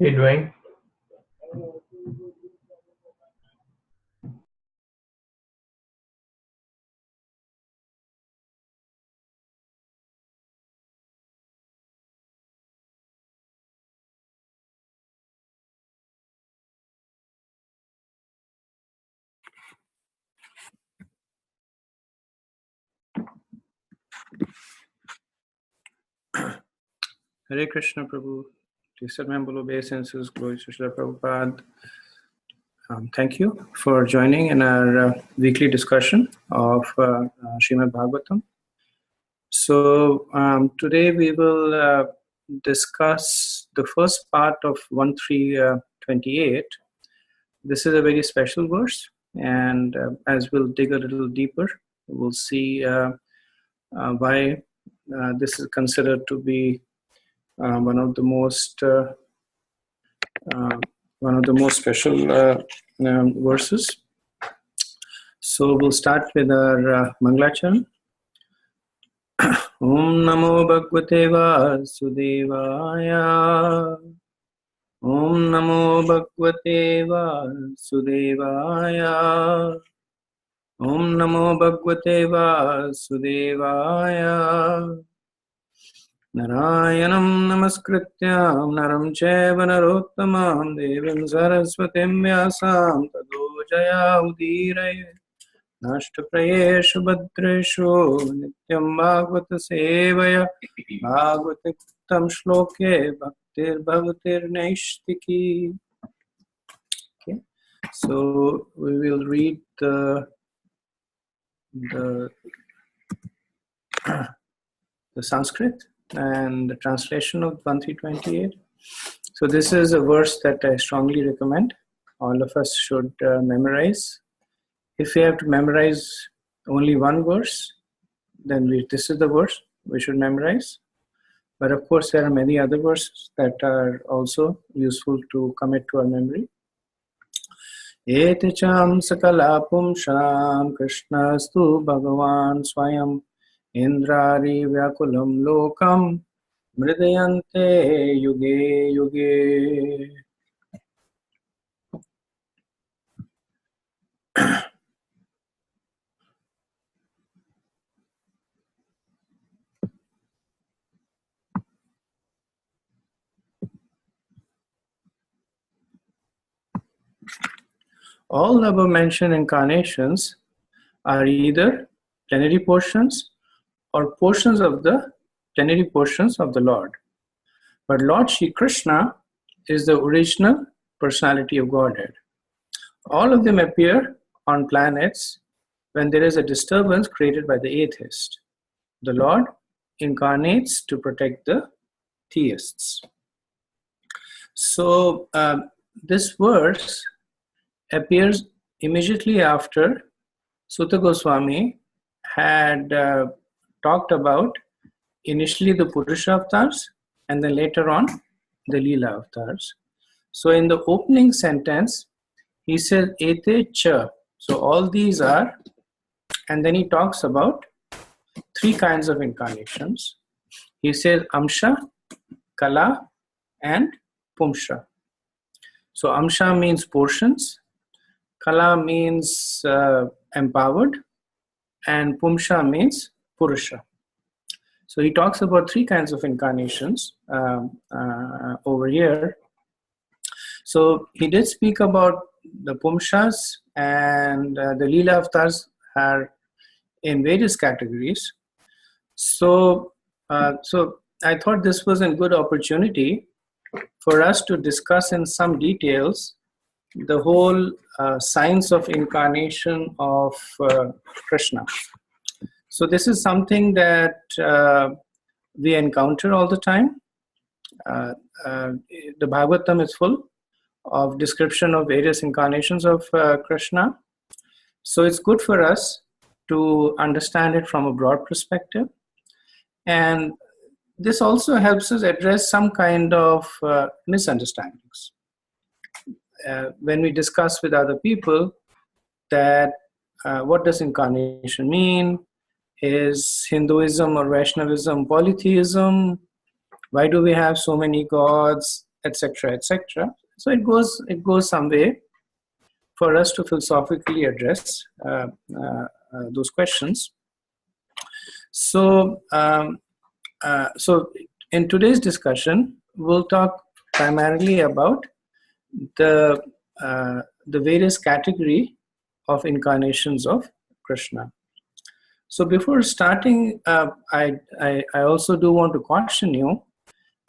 How you doing? Hare Krishna Prabhu, discernible obeisances, glory to Srila Prabhupada. Thank you for joining in our weekly discussion of Srimad Bhagavatam. So today we will discuss the first part of 1.3.28. This is a very special verse, and as we'll dig a little deeper, we'll see why this is considered to be one of the most special verses. So we'll start with our Manglacharan. Om Namo Bhagavate Vasudevaya. Om Namo Bhagavate Vasudevaya. Om Namo Bhagavate Vasudevaya. Narayanam Namaskrityam Naram Chaiva Narottamam Devim Saraswatim Vyasam Tado Jaya Udiraye Nashtaprayeshu Bhadreshu Nityam Bhagavata Sevaya Bhagavatam Shloke Bhaktir Bhavatir Naishtiki. Okay, so we will read the Sanskrit and the translation of 1.3.28. So this is a verse that I strongly recommend all of us should memorize. If we have to memorize only one verse, then this is the verse we should memorize. But of course, there are many other verses that are also useful to commit to our memory. Ete cham sakala pumsham krishnastu bhagavan swayam Indrari Vyakulam Lokam Mridayante Yuge Yuge. All the above mentioned incarnations are either plenary portions or portions of the plenary portions of the Lord. But Lord Shri Krishna is the original personality of Godhead. All of them appear on planets when there is a disturbance created by the atheist. The Lord incarnates to protect the theists. So this verse appears immediately after Sutta Goswami had talked about initially the Purusha avatars and then later on the Leela avatars. So in the opening sentence, he says Ete cha. So all these are, and then he talks about three kinds of incarnations. He says Amsha, Kala, and Pumsha. So Amsha means portions, Kala means empowered, and Pumsha means Purusha. So he talks about three kinds of incarnations over here. So he did speak about the Pumshas, and the Leela avatars are in various categories. So I thought this was a good opportunity for us to discuss in some details the whole science of incarnation of Krishna. So this is something that we encounter all the time. The Bhagavatam is full of description of various incarnations of Krishna. So it's good for us to understand it from a broad perspective. And this also helps us address some kind of misunderstandings. When we discuss with other people that what does incarnation mean? Is Hinduism or Vaishnavism polytheism? Why do we have so many gods? etc., etc. So it goes some way for us to philosophically address those questions. So, so in today's discussion, we'll talk primarily about the various category of incarnations of Krishna. So before starting, I also do want to caution you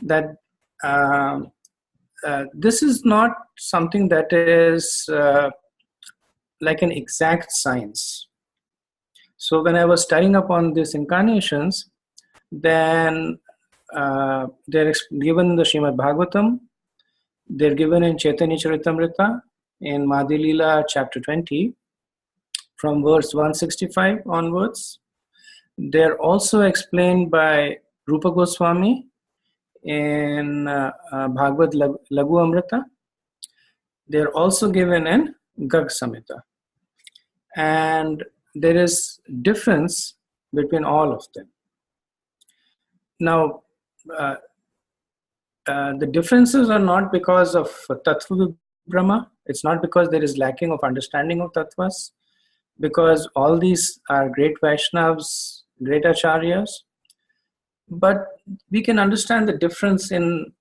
that this is not something that is like an exact science. So when I was studying upon these incarnations, then they're given in the Srimad Bhagavatam, they're given in Chaitanya Charitamrita, in Madhya Leela chapter 20, from verse 165 onwards. They're also explained by Rupa Goswami in Bhagavad Laghu Amrita. They're also given in Garg Samhita. And there is difference between all of them. Now, the differences are not because of Tattva Brahma. It's not because there is lacking of understanding of Tattvas, because all these are great Vaishnavas, great Acharyas. But we can understand the difference in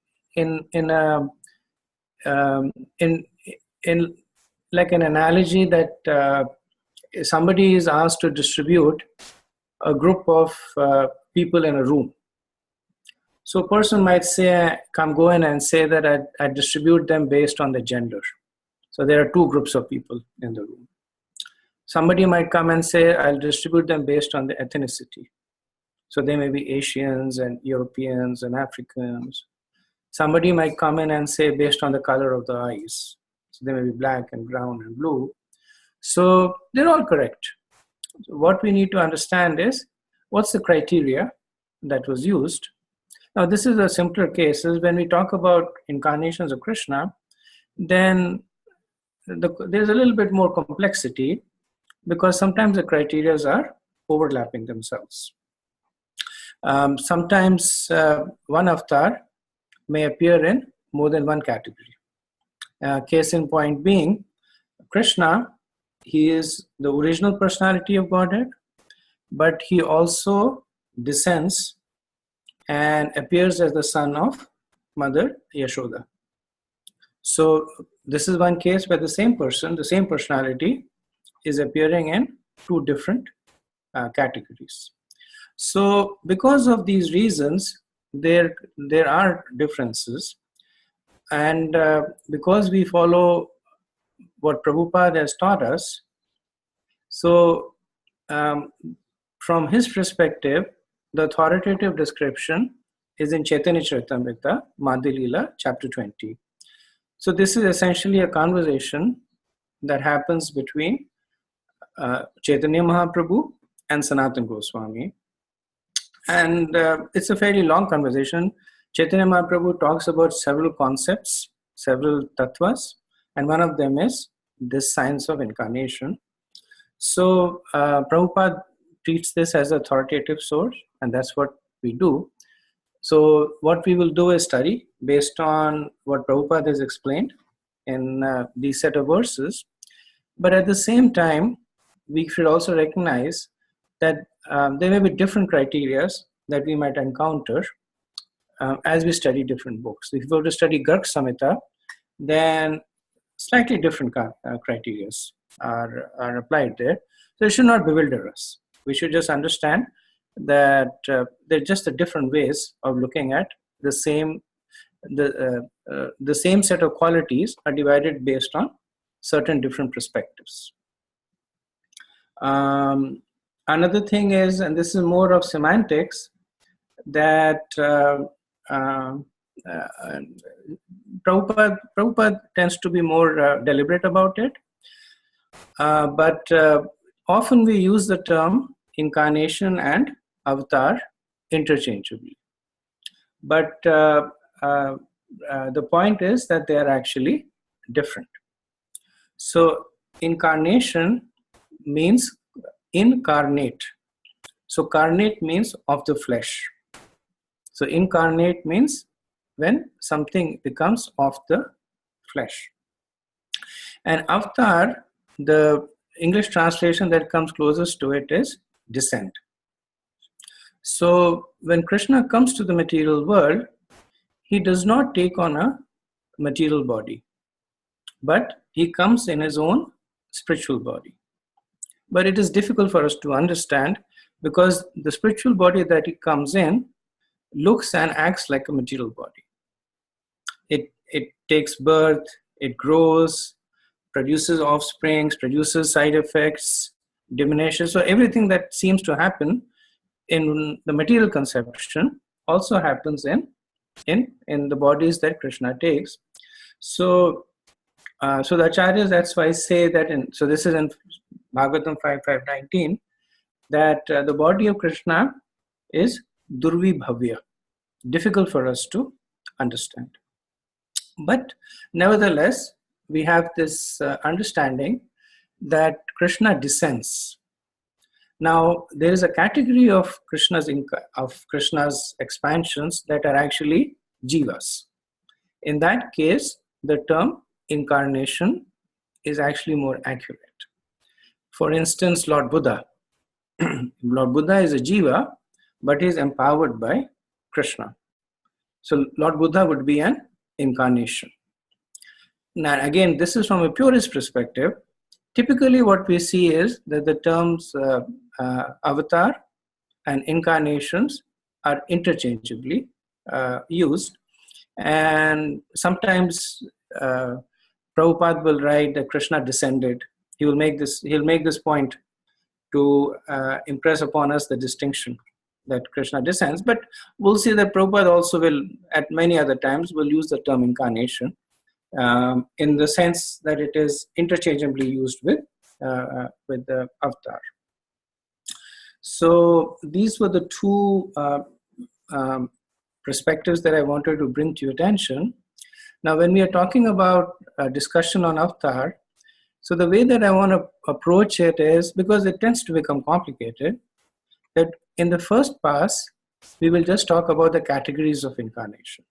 like an analogy that somebody is asked to distribute a group of people in a room. So a person might say, go in and say that I distribute them based on the gender. So there are two groups of people in the room. Somebody might come and say, I'll distribute them based on the ethnicity. So they may be Asians and Europeans and Africans. Somebody might come in and say based on the color of the eyes. So they may be black and brown and blue. So they're all correct. So what we need to understand is what's the criteria that was used. Now this is a simpler case. When we talk about incarnations of Krishna, then there's a little bit more complexity, because sometimes the criteria are overlapping themselves. Sometimes one avatar may appear in more than one category. Case in point being, Krishna, he is the original personality of Godhead, but he also descends and appears as the son of Mother Yashoda. So this is one case where the same person, the same personality, is appearing in two different categories. So because of these reasons, there are differences. And because we follow what Prabhupada has taught us, so from his perspective, the authoritative description is in Chaitanya Charitamrita, Madhya Leela, chapter 20. So this is essentially a conversation that happens between Chaitanya Mahaprabhu and Sanatana Goswami. And it's a fairly long conversation. Chaitanya Mahaprabhu talks about several concepts, several tattvas, and one of them is this science of incarnation. So Prabhupada treats this as an authoritative source, and that's what we do. So what we will do is study based on what Prabhupada has explained in these set of verses. But at the same time, we should also recognize that there may be different criteria that we might encounter as we study different books. If we were to study Garg Samhita, then slightly different criteria are applied there. So it should not bewilder us. We should just understand that there are just the different ways of looking at the same set of qualities are divided based on certain different perspectives. Another thing is, and this is more of semantics, that Prabhupada tends to be more deliberate about it, but often we use the term incarnation and avatar interchangeably. But the point is that they are actually different. So incarnation means incarnate. So carnate means of the flesh. So incarnate means when something becomes of the flesh. And avatar, the English translation that comes closest to it is descent. So when Krishna comes to the material world, he does not take on a material body, but he comes in his own spiritual body. But it is difficult for us to understand because the spiritual body that he comes in looks and acts like a material body. It takes birth, it grows, produces offsprings, produces side effects, diminishes. So everything that seems to happen in the material conception also happens in the bodies that Krishna takes. So so the acharyas, that's why I say that so this is in Bhagavatam 5.5.19, that the body of Krishna is durvibhavya, difficult for us to understand. But nevertheless, we have this understanding that Krishna descends. Now, there is a category of Krishna's expansions that are actually jivas. In that case, the term incarnation is actually more accurate. For instance, Lord Buddha. Lord Buddha is a jiva, but he is empowered by Krishna. So Lord Buddha would be an incarnation. Now, again, this is from a purist perspective. Typically, what we see is that the terms avatar and incarnations are interchangeably used. And sometimes Prabhupada will write that Krishna descended. He'll make this point to impress upon us the distinction that Krishna descends. But we'll see that Prabhupada also will, at many other times, will use the term incarnation in the sense that it is interchangeably used with the avatar. So these were the two perspectives that I wanted to bring to your attention. Now, when we are talking about a discussion on avatar, so the way that I want to approach it is, because it tends to become complicated, that in the first pass, we will just talk about the categories of incarnation.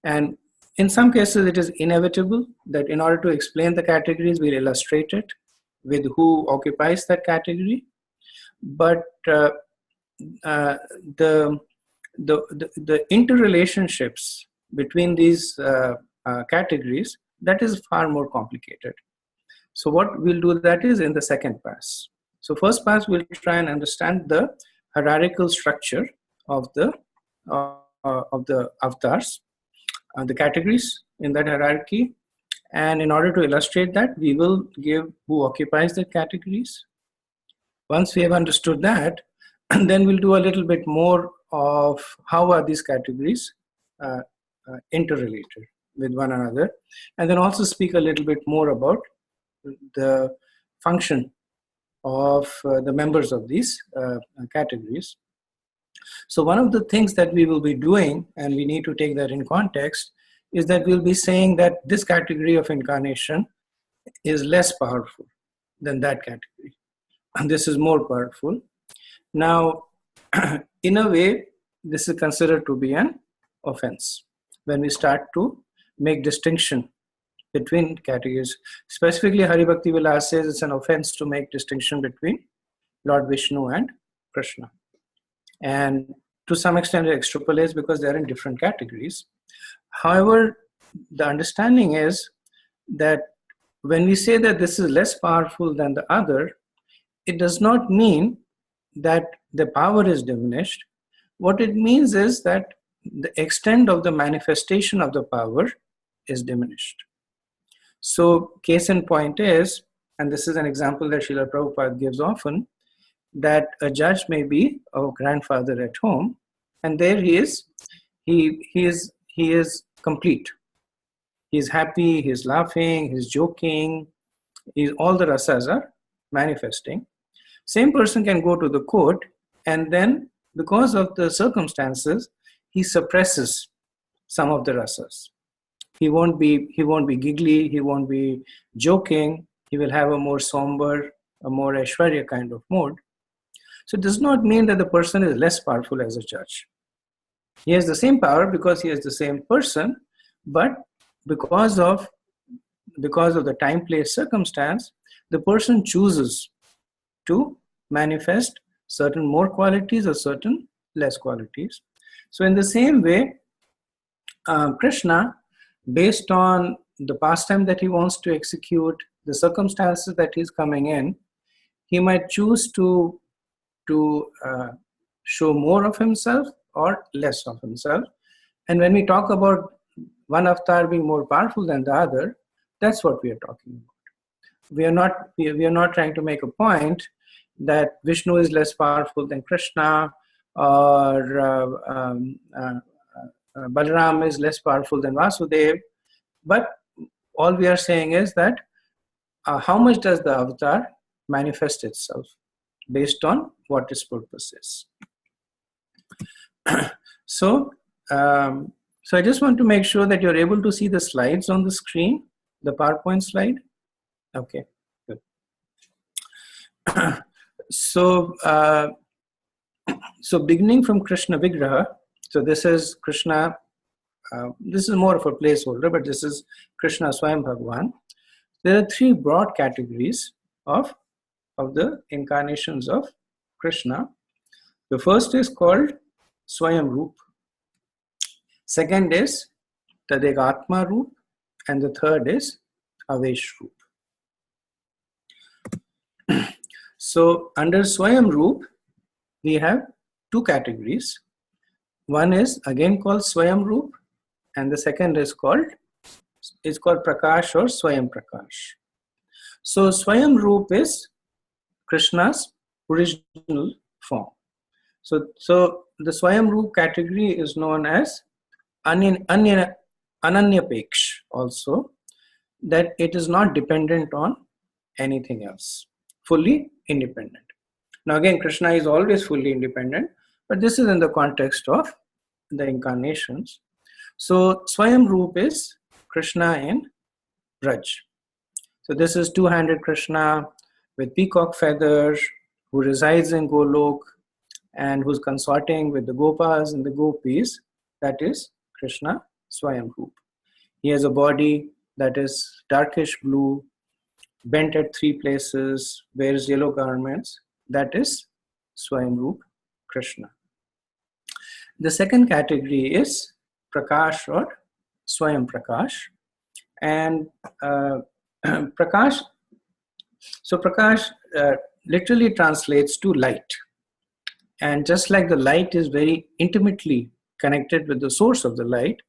And in some cases, it is inevitable that in order to explain the categories, we'll illustrate it with who occupies that category. But the interrelationships between these categories, that is far more complicated. So what we'll do that is in the second pass. So first pass, we'll try and understand the hierarchical structure of the avatars, the categories in that hierarchy. And in order to illustrate that, we will give who occupies the categories. Once we have understood that, then we'll do a little bit more of how are these categories interrelated with one another, and then also speak a little bit more about the function of the members of these categories. So one of the things that we will be doing, and we need to take that in context, is that we'll be saying that this category of incarnation is less powerful than that category, and this is more powerful. Now, in a way, this is considered to be an offense when we start to make distinction between categories. Specifically, Hari Bhakti Vilas says it's an offense to make distinction between Lord Vishnu and Krishna. And to some extent it extrapolates because they're in different categories. However, the understanding is that when we say that this is less powerful than the other, it does not mean that the power is diminished. What it means is that the extent of the manifestation of the power is diminished. So case in point is, and this is an example that Srila Prabhupada gives often, that a judge may be a grandfather at home, and there he is complete. He's happy, he's laughing, he's joking, all the rasas are manifesting. Same person can go to the court, and then because of the circumstances, he suppresses some of the rasas. He won't be giggly, he won't be joking, he will have a more somber, a more Aishwarya kind of mode. So it does not mean that the person is less powerful as a judge. He has the same power because he is the same person, but because of the time, place, circumstance, the person chooses to manifest certain more qualities or certain less qualities. So in the same way, Krishna, based on the pastime that he wants to execute, the circumstances that he's coming in, he might choose to show more of himself or less of himself. And when we talk about one avatar being more powerful than the other, that's what we are talking about. We are not trying to make a point that Vishnu is less powerful than Krishna, or Balaram is less powerful than Vasudev. But all we are saying is that how much does the avatar manifest itself based on what its purpose is. So I just want to make sure that you're able to see the slides on the screen, the PowerPoint slide. Okay, good. So beginning from Krishna Vigraha, so this is Krishna, this is more of a placeholder, but this is Krishna Swayam Bhagwan. There are three broad categories of the incarnations of Krishna. The first is called Swayam Roop. Second is Tadegatma Roop. And the third is Avesh Roop. So under Swayam Roop, we have two categories. One is again called Swayam Roop, and the second is called Prakash or Swayam Prakash. So Swayam Roop is Krishna's original form. So the Swayam Roop category is known as Ananyapeksh also, that it is not dependent on anything else, fully independent. Now again, Krishna is always fully independent, but this is in the context of the incarnations. So Swayam Roop is Krishna in Braj. So this is two-handed Krishna with peacock feathers, who resides in Golok and who's consorting with the Gopas and the Gopis. That is Krishna Swayam Roop. He has a body that is darkish blue, bent at three places, wears yellow garments. That is Swayam Roop Krishna. The second category is Prakash or Swayam Prakash. And Prakash, so Prakash literally translates to light. And just like the light is very intimately connected with the source of the light,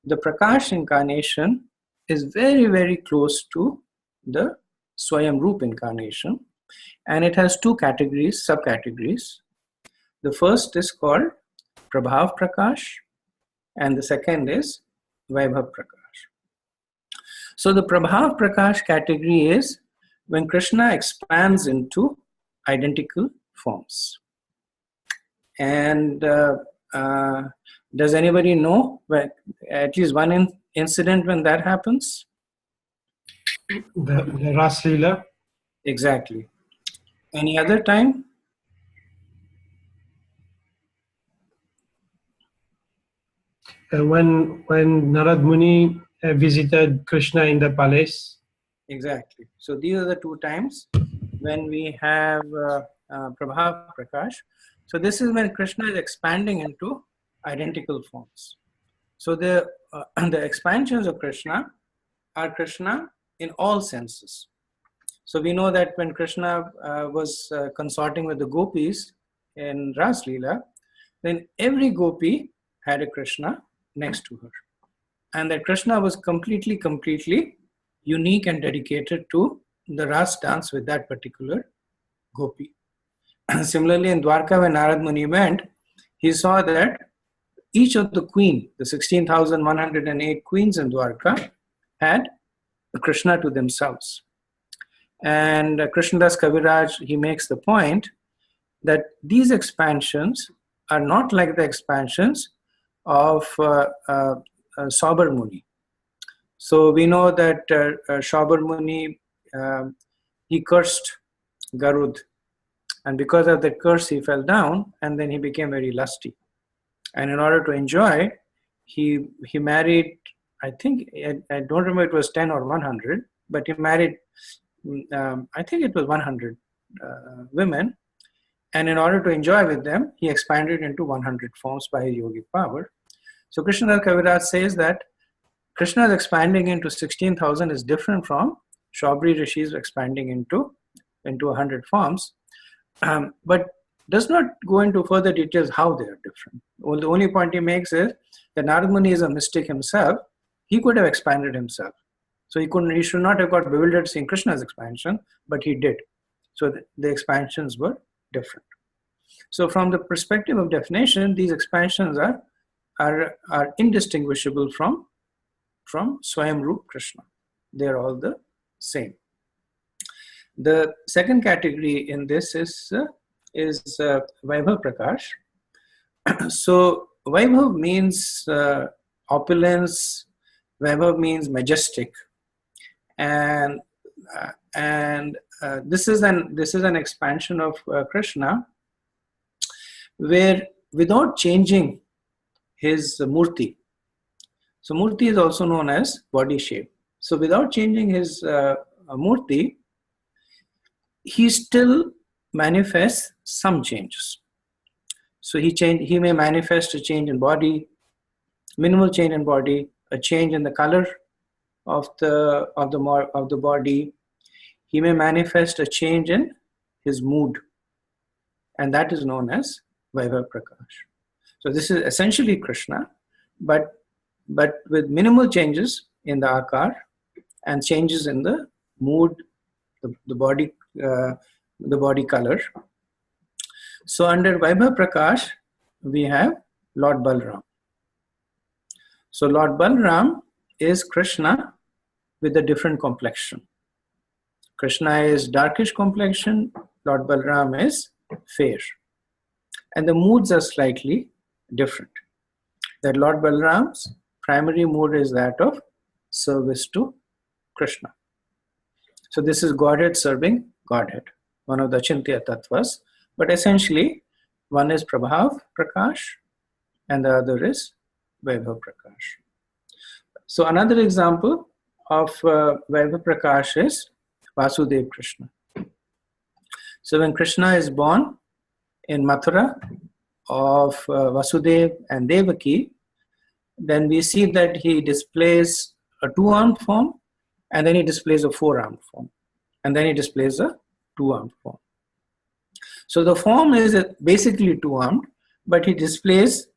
the Prakash incarnation is very, very close to the Swayam Roop incarnation. And it has two categories, subcategories. The first is called Prabhav Prakash, and the second is Vaibhav Prakash. So the Prabhav Prakash category is when Krishna expands into identical forms. And does anybody know at least one incident when that happens? The Ras Leela. Exactly. Any other time? When Narad Muni visited Krishna in the palace. Exactly. So these are the two times when we have Prabhav Prakash. So this is when Krishna is expanding into identical forms. So the expansions of Krishna are Krishna in all senses. So we know that when Krishna was consorting with the gopis in Ras Leela, then every gopi had a Krishna next to her. And that Krishna was completely unique and dedicated to the Ras dance with that particular gopi. Similarly, in Dwarka, when Narad Muni went, he saw that each of the queen, the 16,108 queens in Dwarka, had a Krishna to themselves. And Krishnadas Kaviraj, he makes the point that these expansions are not like the expansions of Sabar Muni. So we know that Sabar Muni, he cursed Garud. And because of that curse, he fell down and then he became very lusty. And in order to enjoy, he married, I think, I don't remember it was 10 or 100, but he married, I think it was 100 women. And in order to enjoy with them, he expanded into 100 forms by his yogic power. So Krishnadas Kaviraj says that Krishna's expanding into 16,000 is different from Shaubri Rishi's expanding into 100 forms, but does not go into further details how they are different. Well, the only point he makes is that Narad Muni is a mystic himself. He could have expanded himself. So he should not have got bewildered seeing Krishna's expansion, but he did. So the expansions were different. So from the perspective of definition, these expansions are indistinguishable from Swayam Roop Krishna. They're all the same. The second category in this is Vaibhav Prakash. So Vaibhav means opulence. Vaibhav means majestic, and this is an expansion of Krishna, where without changing his murti. So murti is also known as body shape. So without changing his murti, he still manifests some changes. So he may manifest a change in body, minimal change in body, a change in the color of the body. He may manifest a change in his mood, and that is known as Vaibhav Prakash. So this is essentially Krishna, but with minimal changes in the akar and changes in the mood, the body color. So under Vaibhav Prakash, we have Lord Balram. So Lord Balram is Krishna with a different complexion. Krishna is darkish complexion, Lord Balram is fair. And the moods are slightly different. That Lord Balram's primary mood is that of service to Krishna. So this is Godhead serving Godhead, one of the Chintya Tattvas. But essentially, one is Prabhav Prakash and the other is Vaibhav Prakash. So another example of Vaibhav Prakash is Vasudev Krishna. So when Krishna is born in Mathura of Vasudev and Devaki, then we see that he displays a two-armed form, and then he displays a four-armed form, and then he displays a two-armed form. So the form is basically two-armed, but he displays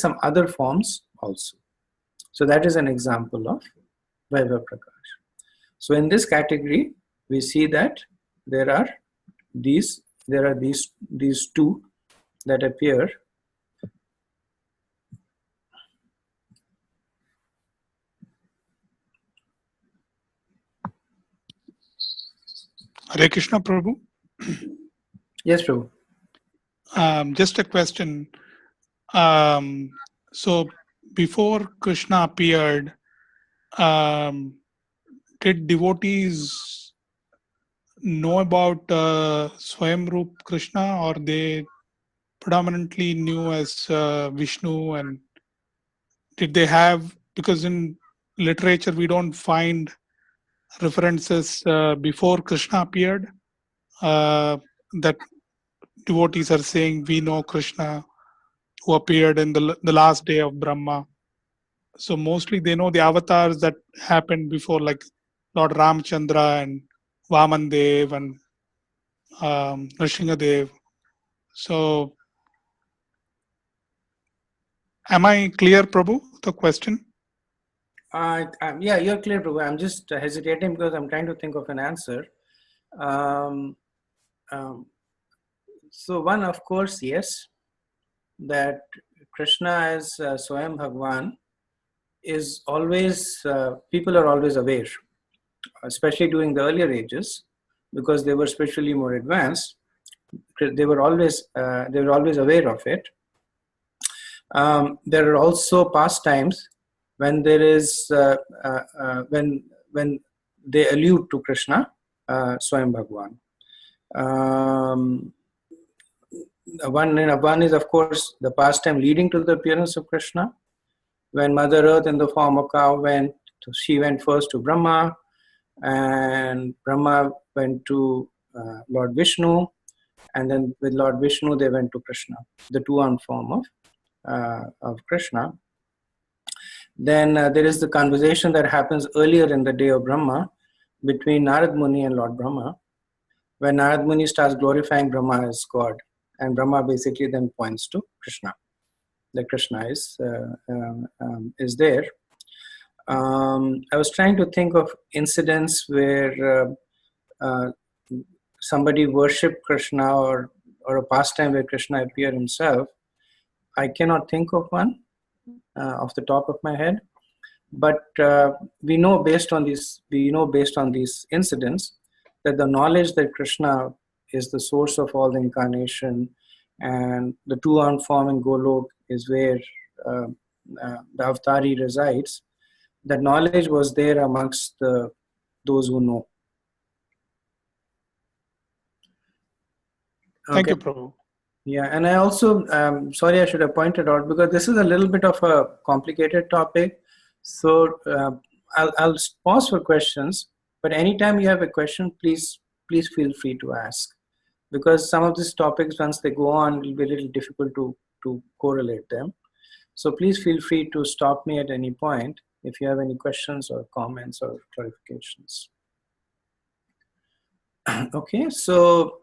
some other forms also. So that is an example of Vaibhav Prakash. So in this category, we see that there are these two that appear. Hare Krishna, Prabhu. Yes, Prabhu. Just a question. So before Krishna appeared, did devotees know about Swayamrup Krishna, or they predominantly knew as Vishnu? And did they have, because in literature we don't find references before Krishna appeared, that devotees are saying we know Krishna who appeared in the last day of Brahma. So mostly they know the avatars that happened before, like Lord Ramchandra and Vaman Dev and Nrsingadev. So am I clear, Prabhu, the question? Yeah, you're clear, Prabhu. I'm just hesitating because I'm trying to think of an answer. So one, of course, yes, that Krishna as Swayam Bhagwan is always, people are always aware, especially during the earlier ages, because they were spiritually more advanced. They were always aware of it. There are also past times when there is when they allude to Krishna, Swayam Bhagwan. One is, of course, the pastime leading to the appearance of Krishna. When Mother Earth in the form of cow she went first to Brahma, and Brahma went to Lord Vishnu, and then with Lord Vishnu they went to Krishna, the two-armed form of Krishna. Then there is the conversation that happens earlier in the day of Brahma between Narad Muni and Lord Brahma, when Narad Muni starts glorifying Brahma as God, and Brahma basically then points to Krishna, that Krishna is there. I was trying to think of incidents where somebody worshipped Krishna or a pastime where Krishna appeared himself. I cannot think of one off the top of my head, but we know based on these incidents that the knowledge that Krishna is the source of all the incarnation, and the two-armed form in Golok is where the Avatari resides. That knowledge was there amongst those who know. Thank you, Prabhu. Yeah, and I also, sorry, I should have pointed out, because this is a little bit of a complicated topic. So I'll pause for questions, but anytime you have a question, please feel free to ask. Because some of these topics, once they go on, it will be a little difficult to correlate them. So please feel free to stop me at any point if you have any questions or comments or clarifications. Okay, so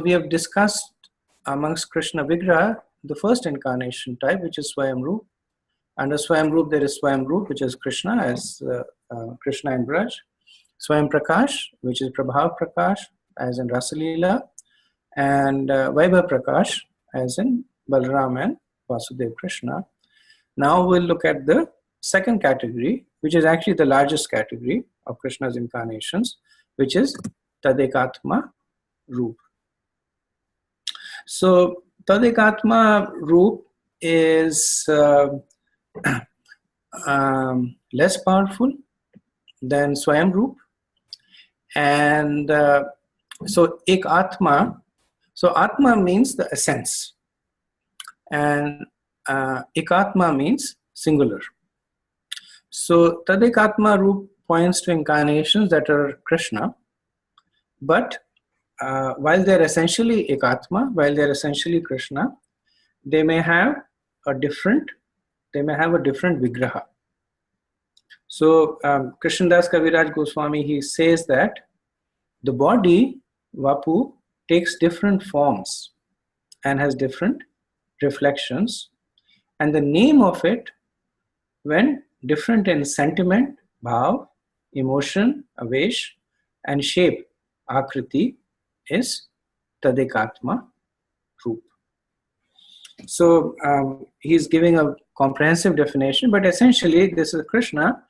we have discussed amongst Krishna Vigraha the first incarnation type, which is Swayamrup. Under Swayamrup there is Swayamrup, which is Krishna, as Krishna in Braj. Swayam Prakash, which is Prabhav Prakash, as in Rasalila, and Vaibhav Prakash, as in Balram and Vasudev Krishna. Now we'll look at the second category, which is actually the largest category of Krishna's incarnations, which is Tadekatma Roop. So Tadekatma Roop is less powerful than Swayam Roop, and so Ek Atma. So Atma means the essence, and Ekatma means singular. So Tadekatma Roop points to incarnations that are Krishna, but while they're essentially Ekatma, while they're essentially Krishna, they may have a different Vigraha. So Krishnadas Kaviraj Goswami, he says that the body, Vapu, takes different forms and has different reflections, and the name of it, when different in sentiment, bhav, emotion, avesh, and shape, akriti, is Tadekatma Roop. So he's giving a comprehensive definition, but essentially this is Krishna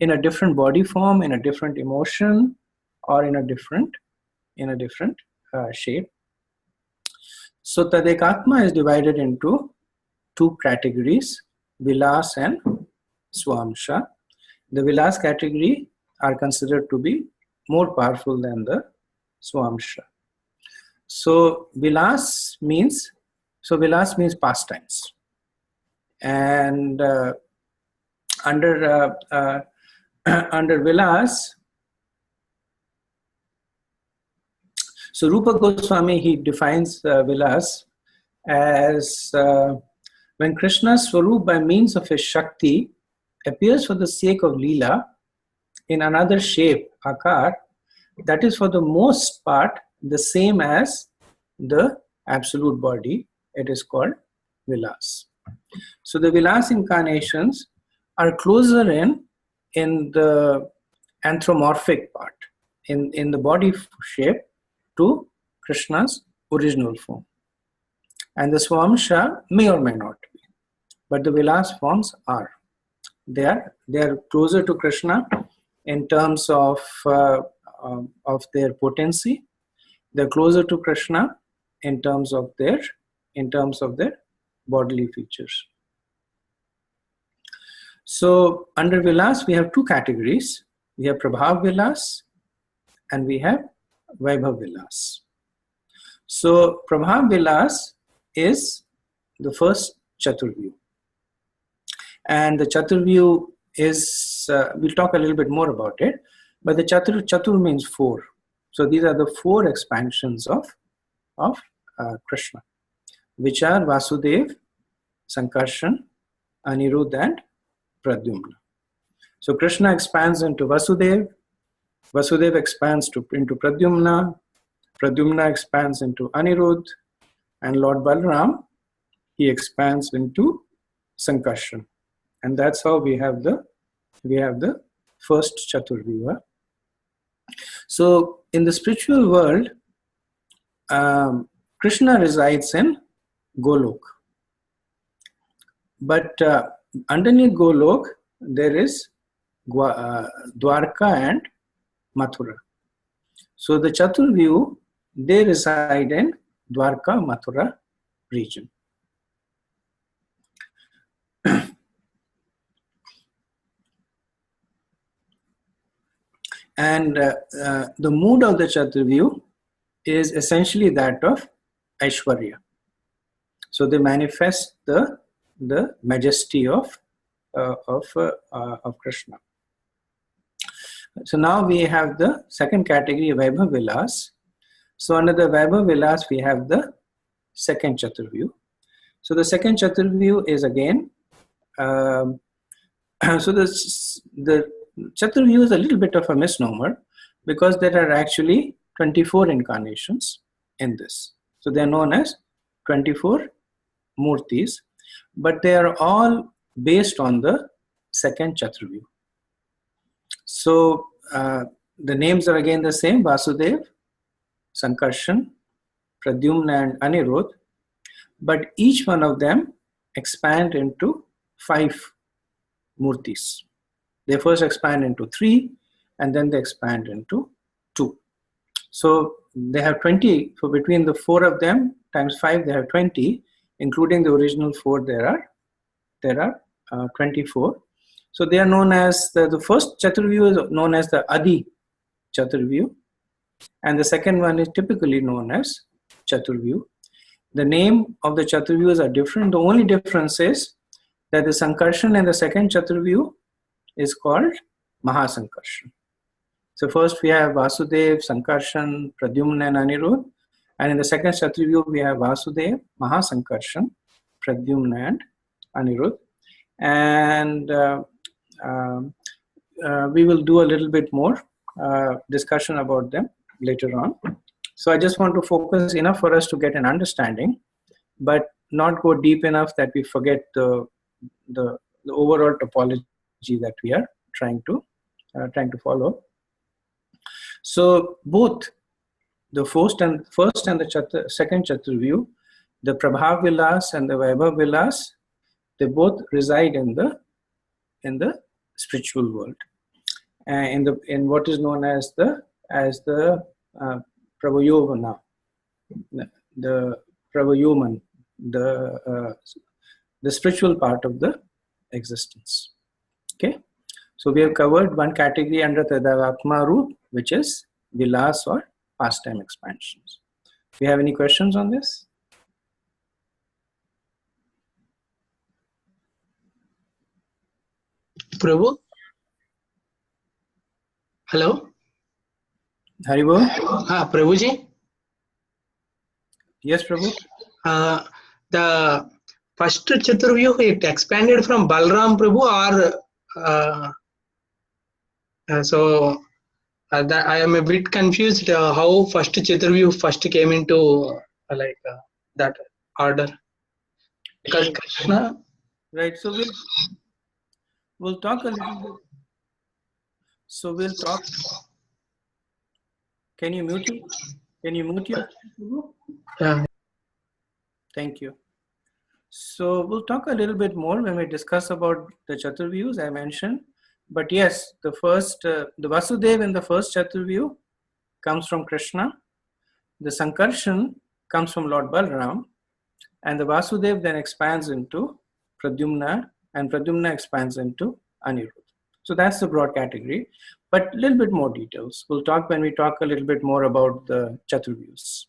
in a different body form, in a different emotion, or in a different shape. So Tadekatma is divided into two categories, Vilas and Swamsha. The Vilas category are considered to be more powerful than the Swamsha. So Vilas means pastimes, and under Vilas, so Rupa Goswami, he defines Vilas as when Krishna's Swarup by means of his Shakti appears for the sake of Leela in another shape, Akar, that is for the most part the same as the absolute body, it is called Vilas. So the Vilas incarnations are closer in the anthropomorphic part, in the body shape, to Krishna's original form. And the Swamsha may or may not be, but the Vilas forms are. They are closer to Krishna in terms of their potency. They're closer to Krishna in terms of their bodily features. So under Vilas we have two categories. We have Prabhav Vilas and we have Vaibhav Vilas. So Prabha Vilas is the first Chaturvyu. And the Chaturvyu is, we'll talk a little bit more about it, but the Chatur means 4. So these are the 4 expansions of Krishna, which are Vasudev, Sankarshan, Anirudh and Pradyumna. So Krishna expands into Vasudev, Vasudev expands into Pradyumna, Pradyumna expands into Anirudh, and Lord Balaram, he expands into Sankarshan. And that's how we have the first Chaturvyu. So in the spiritual world, Krishna resides in Golok. But underneath Golok, there is Dwarka and Mathura. So the Chaturvyu, they reside in Dwarka, Mathura region. And the mood of the Chaturvyu is essentially that of Aishwarya. So they manifest the majesty of Krishna. So now we have the second category, Vaibhav Vilas. So under the Vaibhav Vilas, we have the second Chaturvyu. So the second Chaturvyu is again, so the Chaturvyu is a little bit of a misnomer because there are actually 24 incarnations in this. So they are known as 24 Murtis, but they are all based on the second Chaturvyu. So the names are again the same, Vasudev, Sankarshan, Pradyumna and Anirudh, but each one of them expand into 5 Murtis. They first expand into 3 and then they expand into 2. So they have 20, so between the 4 of them times 5 they have 20, including the original 4 there are 24. So they are known as, the first Chaturvyu is known as the Adi Chaturvyu, and the second one is typically known as Chaturvyu. The name of the Chaturvyus are different. The only difference is that the Sankarshan in the second Chaturvyu is called Mahasankarshan. So first we have Vasudev, Sankarshan, Pradyumna and Anirudh, and in the second Chaturvyu we have Vasudev, Mahasankarshan, Pradyumna and Anirudh. And we will do a little bit more discussion about them later on. So I just want to focus enough for us to get an understanding, but not go deep enough that we forget the overall topology that we are trying to follow. So both the first and the second Chaturvyu, the Prabha Vilas and the Vaibhav Vilas, they both reside in the spiritual world, in what is known as the Prabhayovana, the Prabhayoman, the spiritual part of the existence. Okay, so we have covered one category under Tadavatma Roop, which is Vilas or pastime expansions. Do you have any questions on this? Prabhu? Hello? Haribol? Prabhuji? Yes, Prabhu. The first Chaturvyu, it expanded from Balram Prabhu, or that I am a bit confused how first Chaturvyu first came into that order. Because Krishna. Right. So we'll talk a little bit. So we'll talk. Can you mute it? Can you mute your? Yeah. Thank you. So we'll talk a little bit more when we discuss about the Chaturvyus I mentioned. But yes, the Vasudev in the first Chaturvyu comes from Krishna. The Sankarshan comes from Lord Balaram. And the Vasudev then expands into Pradyumna, and Pradyumna expands into Anirudh. So that's the broad category, but a little bit more details. We'll talk when we talk a little bit more about the Chaturvyus.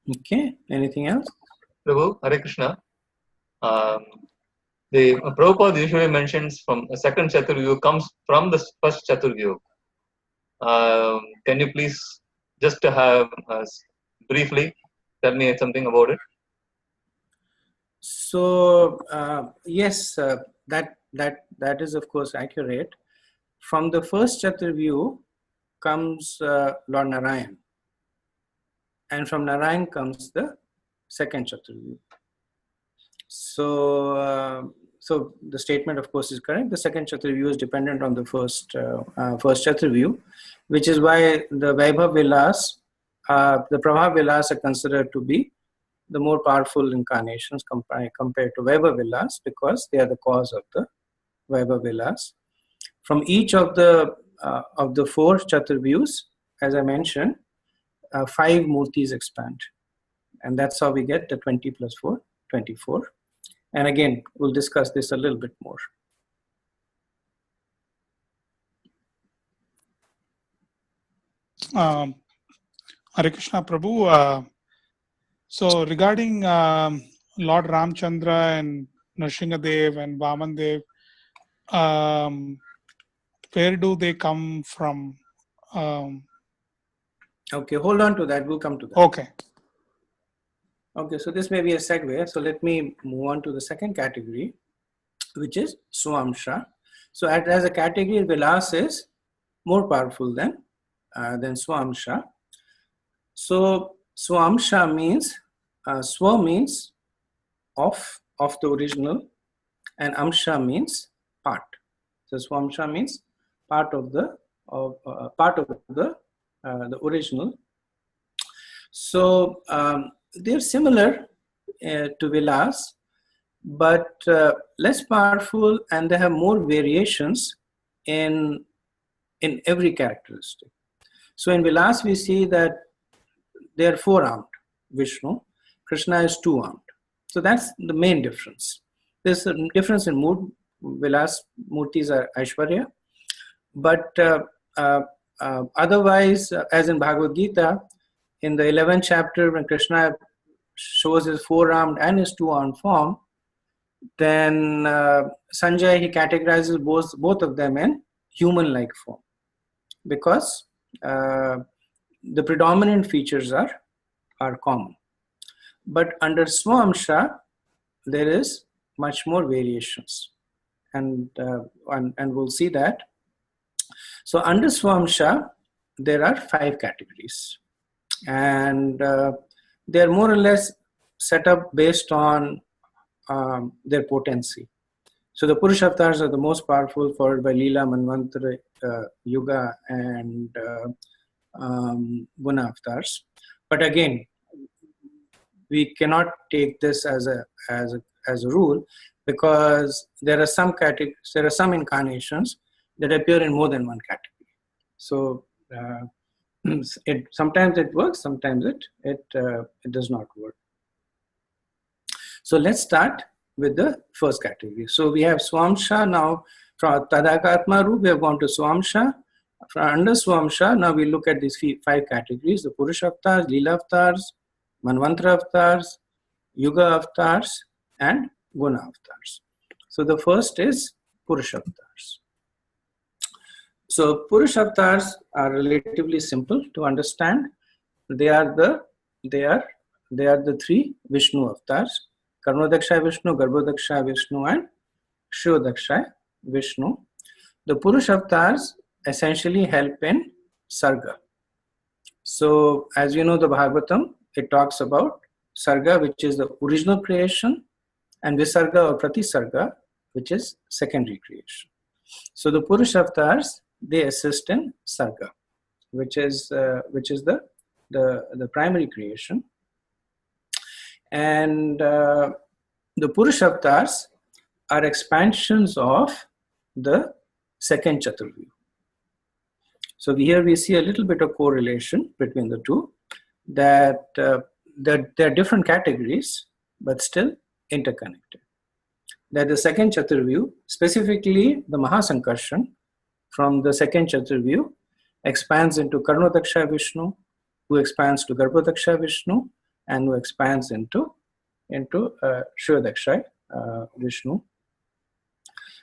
Okay, anything else? Prabhu, Hare Krishna. The Prabhupada usually mentions from a second Chaturvyu comes from the first Chaturvyu. Can you please just have briefly tell me something about it? So yes, that is of course accurate. From the first Chaturvyu comes Lord Narayan, and from Narayan comes the second Chaturvyu. So the statement, of course, is correct. The second Chaturvyu is dependent on the first Chaturvyu, which is why the Vaibhav Vilas, the Prabha Vilas are considered to be the more powerful incarnations compared to Vaibhav Vilas, because they are the cause of the Vaibhav Vilas. From each of the 4 Chaturvyus, as I mentioned, 5 Murtis expand, and that's how we get the 20 plus 4, 24. And again, we'll discuss this a little bit more. Hare Krishna Prabhu. So regarding Lord Ramchandra and Nrsingadev and Vamandev, where do they come from? Okay, hold on to that. We'll come to that. Okay. Okay, so this may be a segue. So let me move on to the second category, which is Swamsha. So as a category, Vilas is more powerful than Swamsha. So Swamsha means, Swa means of the original, and Amsha means part. So Swamsha means part of the original. So they're similar to Vilas, but less powerful, and they have more variations in every characteristic. So in Vilas, we see that they are 4-armed Vishnu. Krishna is 2-armed. So that's the main difference. There's a difference in mood. Vilas Murtis are Aishwarya, but otherwise, as in Bhagavad Gita, in the 11th chapter, when Krishna shows his 4-armed and his 2-armed form, then Sanjay, he categorizes both of them in human-like form, because the predominant features are common. But under Swamsha, there is much more variations, and we'll see that. So under Swamsha, there are 5 categories, and they're more or less set up based on their potency. So the Purusha avatars are the most powerful, followed by Leela, Manvantara, Yuga, and Guna avatars. But again, we cannot take this as a rule, because there are some incarnations that appear in more than one category. So sometimes it works, sometimes it does not work. So let's start with the first category. So we have Swamsha now. From Tadakatma Roop, we have gone to Swamsha. From under Swamsha, now we look at these 5 categories: the Purusha avatars, Leela avatars, Manvantara avatars, Yuga avatars, and Guna avatars. So the first is Purusha avatars. So Purusha avatars are relatively simple to understand. They are the 3 Vishnu avatars: Karmadakshaya Vishnu, Garbhodakshaya Vishnu, and Kshirodakshaya Vishnu. The Purusha avatars essentially help in Sarga. So as you know, the Bhagavatam, it talks about Sarga, which is the original creation, and Visarga or Pratisarga, which is secondary creation. So the Purusha avatars, they assist in Sarga, which is the primary creation. And the Purusha avatars are expansions of the second Chaturvyu. So here we see a little bit of correlation between the two, that there are different categories, but still interconnected. That the second Chaturvyu, specifically the Mahasankarshan from the second Chaturvyu, expands into Karnodakshaya Vishnu, who expands to Garbhodakshaya Vishnu, and who expands into Shivadaksha, Vishnu.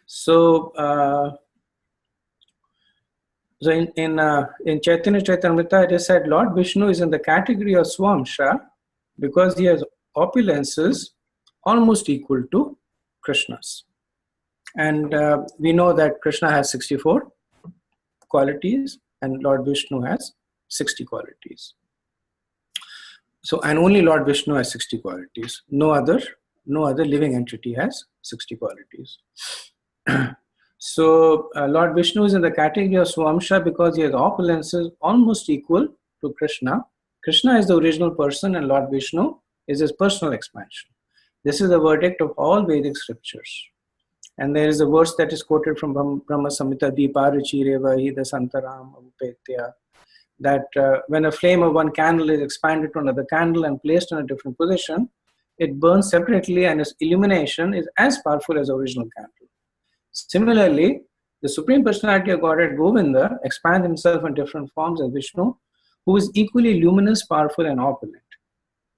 So, so in Chaitanya Chaitamrita, it is said Lord Vishnu is in the category of Swamsha because he has opulences almost equal to Krishna's. And we know that Krishna has 64 qualities and Lord Vishnu has 60 qualities. So, and only Lord Vishnu has 60 qualities. No other living entity has 60 qualities. So, Lord Vishnu is in the category of Swamsha because he has opulences almost equal to Krishna. Krishna is the original person and Lord Vishnu is his personal expansion. This is the verdict of all Vedic scriptures. And there is a verse that is quoted from Brahma Samhita, Deeparuchireva Hida Santaram Upetya, that when a flame of one candle is expanded to another candle and placed in a different position, it burns separately and its illumination is as powerful as the original candle. Similarly, the Supreme Personality of Godhead, Govinda, expands himself in different forms as Vishnu, who is equally luminous, powerful, and opulent.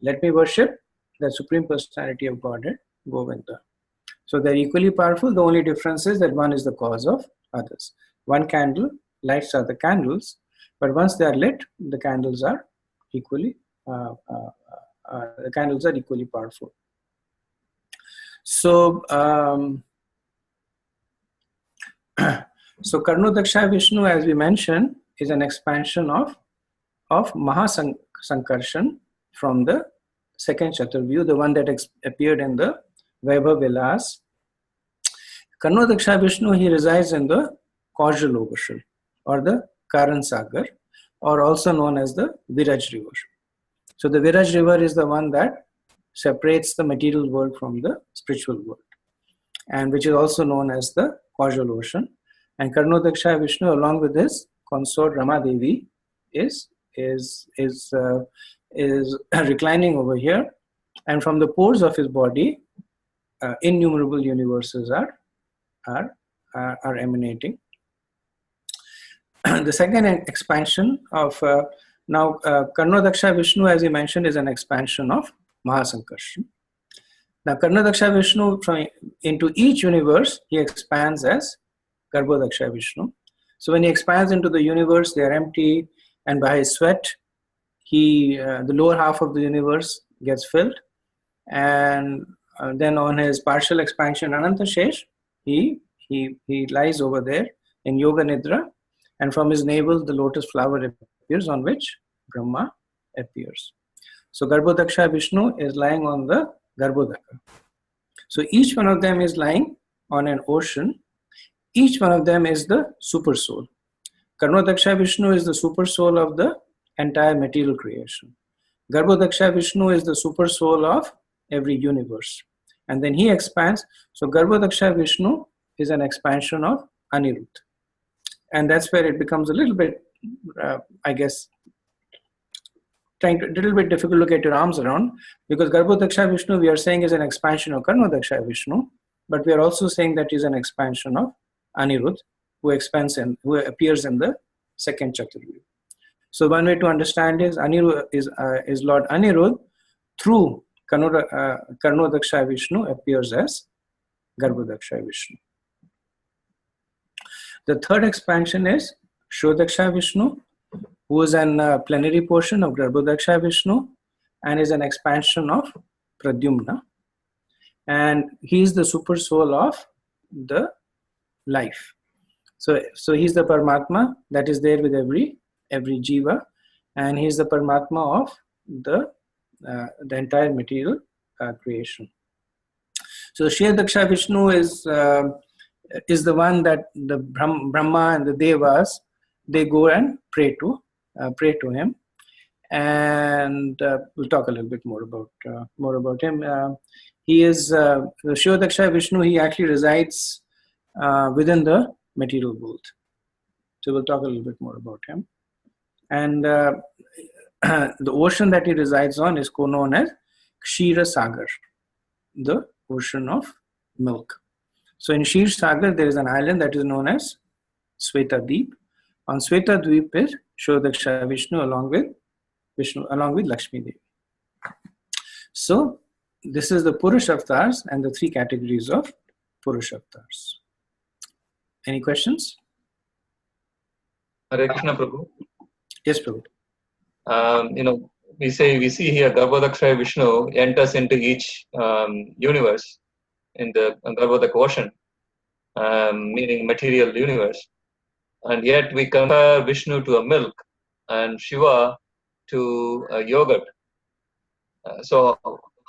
Let me worship the Supreme Personality of Godhead, Govinda. So they're equally powerful. The only difference is that one is the cause of others. One candle lights other candles, but once they are lit, the candles are equally powerful. So, so Karnodaksha Vishnu, as we mentioned, is an expansion of Mahasankarshan from the second Chaturvyu, the one that appeared in the Vaibhav Vilas. Karnodaksha Vishnu, he resides in the causal ocean or the Karan Sagar, or also known as the Viraj River. So the Viraj River is the one that separates the material world from the spiritual world, and which is also known as the causal ocean. And Karnodaksha Vishnu, along with his consort Rama Devi, is reclining over here, and from the pores of his body, innumerable universes are emanating. The second expansion of now Karnodaksha Vishnu, as we mentioned, is an expansion of Mahasankarshan. Now Karnodaksha Vishnu, into each universe, he expands as Garbhodaksha Vishnu. So when he expands into the universe, they are empty, and by his sweat, the lower half of the universe gets filled, and then on his partial expansion Anantashesh, he lies over there in Yoga Nidra, and from his navel the lotus flower appears on which Brahma appears. So Garbhodaksha Vishnu is lying on the Garbhodaka. So each one of them is lying on an ocean. Each one of them is the super soul. Karnodaksha Vishnu is the super soul of the entire material creation. Garbhodaksha Vishnu is the super soul of every universe. And then he expands. So Garbhodaksha Vishnu is an expansion of Anirudh. And that's where it becomes a little bit, I guess, a little bit difficult to get your arms around, because Garbhodaksha Vishnu, we are saying, is an expansion of Karnodaksha Vishnu, but we are also saying that is an expansion of Anirudh, who appears in the second Chaturvyu. So one way to understand is Anirudh is Lord Anirudh, through Karnodaksha Vishnu appears as Garbhodaksha Vishnu. The third expansion is Shodaksha Vishnu, who is an plenary portion of Garbhodaksha Vishnu and is an expansion of Pradyumna. And he is the super soul of the life. So he's the Paramatma that is there with every jiva, and he's the Paramatma of the entire material creation. So Shodaksha Vishnu is the one that the Brahma and the Devas, they go and pray to him, and we'll talk a little bit more about him. He is the Shodaksha Vishnu. He actually resides within the material world. So we'll talk a little bit more about him. And the ocean that he resides on is known as Kshira Sagar, the ocean of milk. So in Kshira Sagar, there is an island that is known as Sweta Deep. On Sweta Deep is Shodaksha Vishnu along with Lakshmi Devi. So this is the Purush avatars and the 3 categories of Purush avatars. Any questions? Hare Krishna Prabhu. Yes, Prabhu. We see here Garbhodakshaya Vishnu enters into each universe in the Garbhodak ocean, meaning material universe, and yet we compare Vishnu to a milk and Shiva to a yogurt. So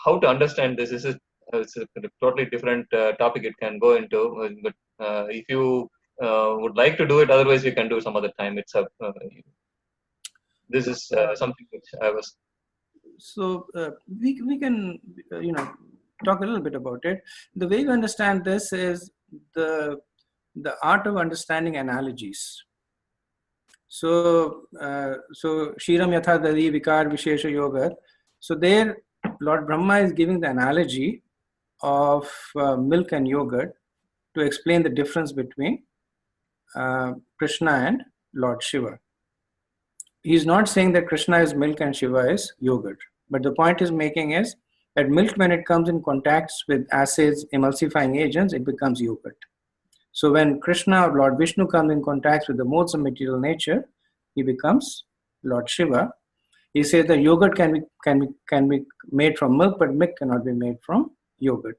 how to understand this? It's a totally different topic it can go into, but if you would like to do it, otherwise we can do some other time. This is something which I was. So we can talk a little bit about it. The way we understand this is the art of understanding analogies. So Shiram Yatha Dadi Vikar Vishesha Yoga. So there Lord Brahma is giving the analogy of milk and yogurt to explain the difference between Krishna and Lord Shiva. He's not saying that Krishna is milk and Shiva is yogurt. But the point he's making is that milk, when it comes in contact with acids, emulsifying agents, it becomes yogurt. So when Krishna or Lord Vishnu comes in contact with the modes of material nature, he becomes Lord Shiva. He says that yogurt can be made from milk, but milk cannot be made from yogurt.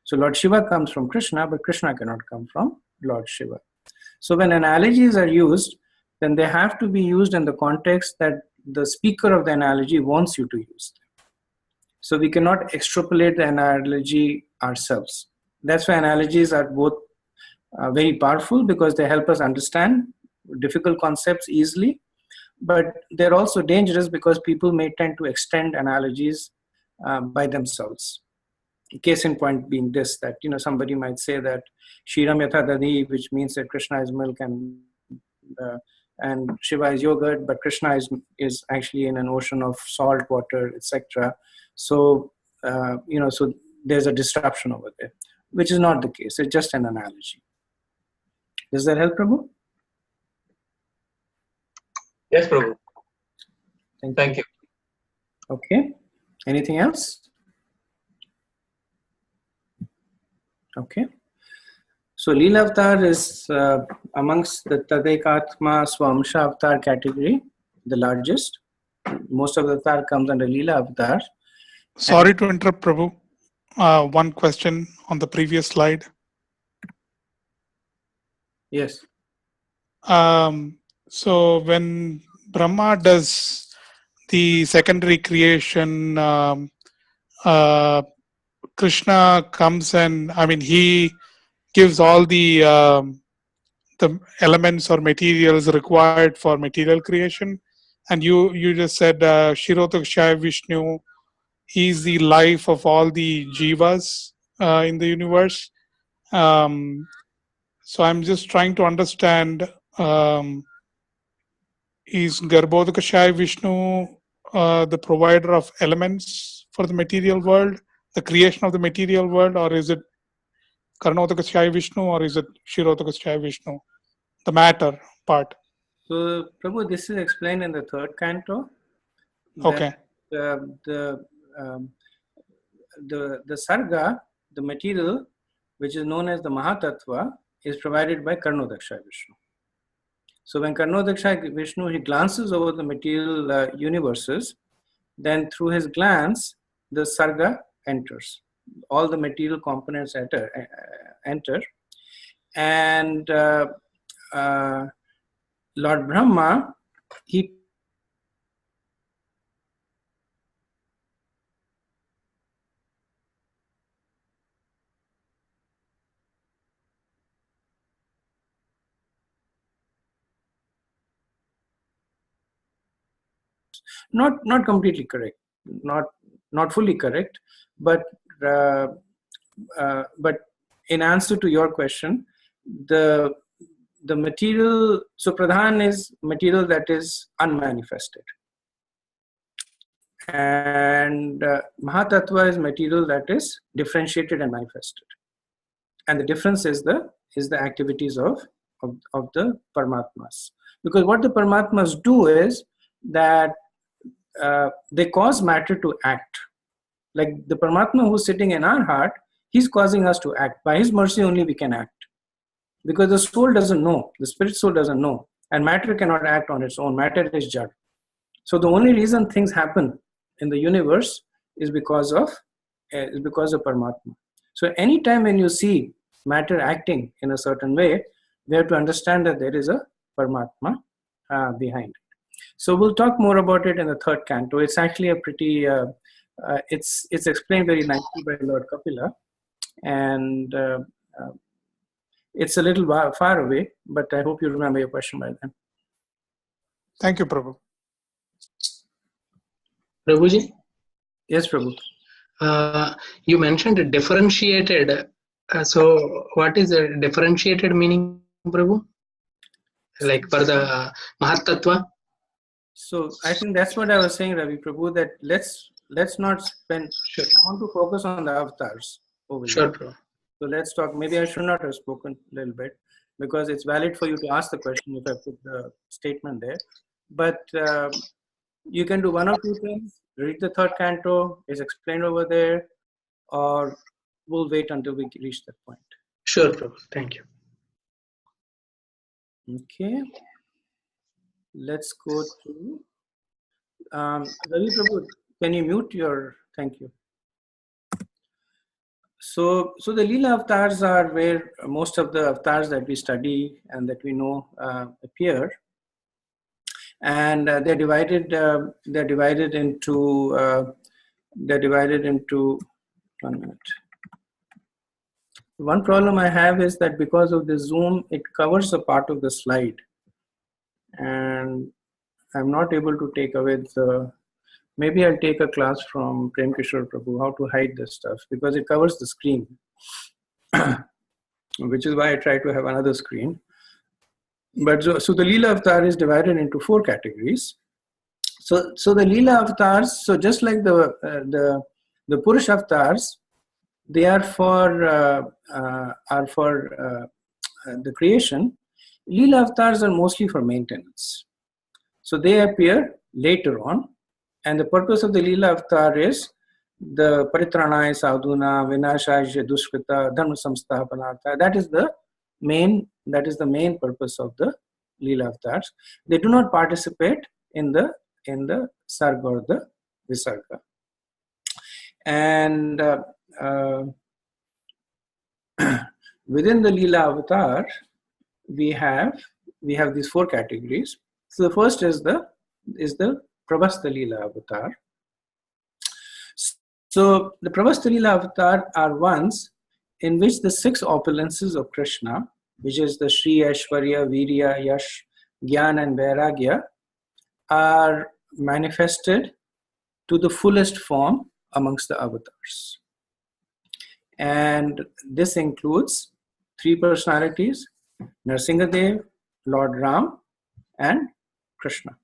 So Lord Shiva comes from Krishna, but Krishna cannot come from Lord Shiva. So when analogies are used, then they have to be used in the context that the speaker of the analogy wants you to use them. So we cannot extrapolate the analogy ourselves. That's why analogies are both very powerful, because they help us understand difficult concepts easily, but they're also dangerous because people may tend to extend analogies by themselves. Case in point being this, that somebody might say that Shiram Yatha Dadi, which means that Krishna is milk and Shiva is yogurt, but Krishna is actually in an ocean of salt water, etc. So so there's a disruption over there, which is not the case. It's just an analogy. Does that help, Prabhu? Yes, Prabhu. Thank you. Okay. Anything else? Okay. So Leela Avatar is amongst the Tadekatma Swamsha Avatar category, the largest. Most of the Avatar comes under Leela Avatar. Sorry to interrupt, Prabhu. One question on the previous slide. Yes. So when Brahma does the secondary creation, Krishna comes and he gives all the elements or materials required for material creation, and you just said Shirotakshaya Vishnu, he's the life of all the jivas in the universe. So I'm just trying to understand, is Garbhodakashaya Vishnu the provider of elements for the material world, the creation of the material world, or is it Karnodakashaya Vishnu, or is it Shirodakashaya Vishnu, the matter part? So Prabhu, this is explained in the 3rd canto. Okay. The sarga, the material, which is known as the Mahatattva, is provided by Karnodakshaya Vishnu. So when Karnodakshaya Vishnu, he glances over the material universes, then through his glance, the sarga enters. All the material components enter. And Lord Brahma, he not completely correct, not fully correct, but in answer to your question, the material, so Pradhan is material that is unmanifested, and Mahatattva is material that is differentiated and manifested, and the difference is the activities of the Paramatmas, because what the Paramatmas do is that they cause matter to act. Like the Paramatma who's sitting in our heart, he's causing us to act. By his mercy only we can act. Because the soul doesn't know, the spirit soul doesn't know, and matter cannot act on its own. Matter is jad. So the only reason things happen in the universe is because of Paramatma. So anytime when you see matter acting in a certain way, we have to understand that there is a Paramatma behind it. So we'll talk more about it in the third canto. It's actually a pretty, it's explained very nicely by Lord Kapila, and it's a little far away, but I hope you remember your question by then. Thank you, Prabhu. Prabhuji, Yes, Prabhu. you mentioned differentiated. So what is the differentiated meaning, Prabhu? Like for the Mahatattva? So I think that's what I was saying, Ravi Prabhu, that let's not spend, Sure. I want to focus on the avatars over Sure, here. Prabhu. So let's talk, maybe I should not have spoken a little bit, because it's valid for you to ask the question if I put the statement there. But you can do one of two things: read the third canto, it's explained over there, or we'll wait until we reach that point. Sure, Prabhu. Thank you. Okay. Let's go to Ravi Prabhu. Can you mute your? Thank you. So the Leela avatars are where most of the avatars that we study and that we know appear, and they're divided into 1 minute. One problem I have is that because of the zoom, it covers a part of the slide, and I'm not able to take away the. Maybe I'll take a class from Prem Kishore Prabhu how to hide this stuff, because it covers the screen, which is why I try to have another screen. But so the Leela avatar is divided into 4 categories. So the Leela avatars, so just like the Purush avatars, they are for the creation. Leela avatars are mostly for maintenance. So they appear later on. And the purpose of the Leela avatar is the Paritranaya Sadhuna, Vinashaya Dushkrita, Dharma Samsthapanartha. That is the main purpose of the Leela avatars. They do not participate in the Sarga or the Visarga. And within the Leela avatar, we have these 4 categories. So the first is the Prabhasta Leela avatar. So the Prabhasta Leela avatar are ones in which the 6 opulences of Krishna, which is the Shri, Aishwarya, Virya, Yash, Gyan and Vairagya, are manifested to the fullest form amongst the avatars. And this includes 3 personalities: Nrsimhadev, Lord Ram, and Krishna.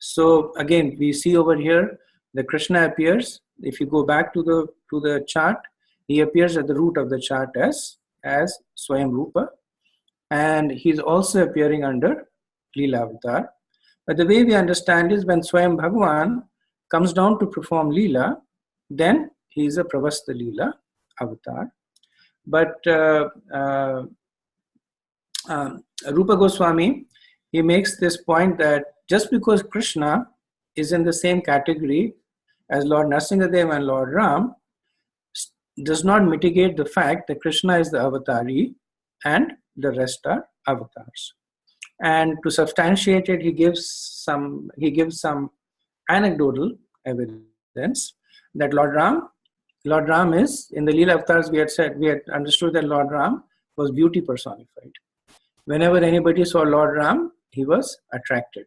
So again, we see over here that Krishna appears. If you go back to the chart, he appears at the root of the chart as Swayam Rupa, and he's also appearing under Leela avatar. But the way we understand is when Swayam Bhagavan comes down to perform Leela, then he is a Pravasta Leela avatar. But Rupa Goswami, he makes this point that just because Krishna is in the same category as Lord Nrsimhadev and Lord Ram does not mitigate the fact that Krishna is the avatari and the rest are avatars. And to substantiate it, he gives some anecdotal evidence that Lord Ram is, in the Leela avatars we had understood that Lord Ram was beauty personified. Whenever anybody saw Lord Ram, he was attracted.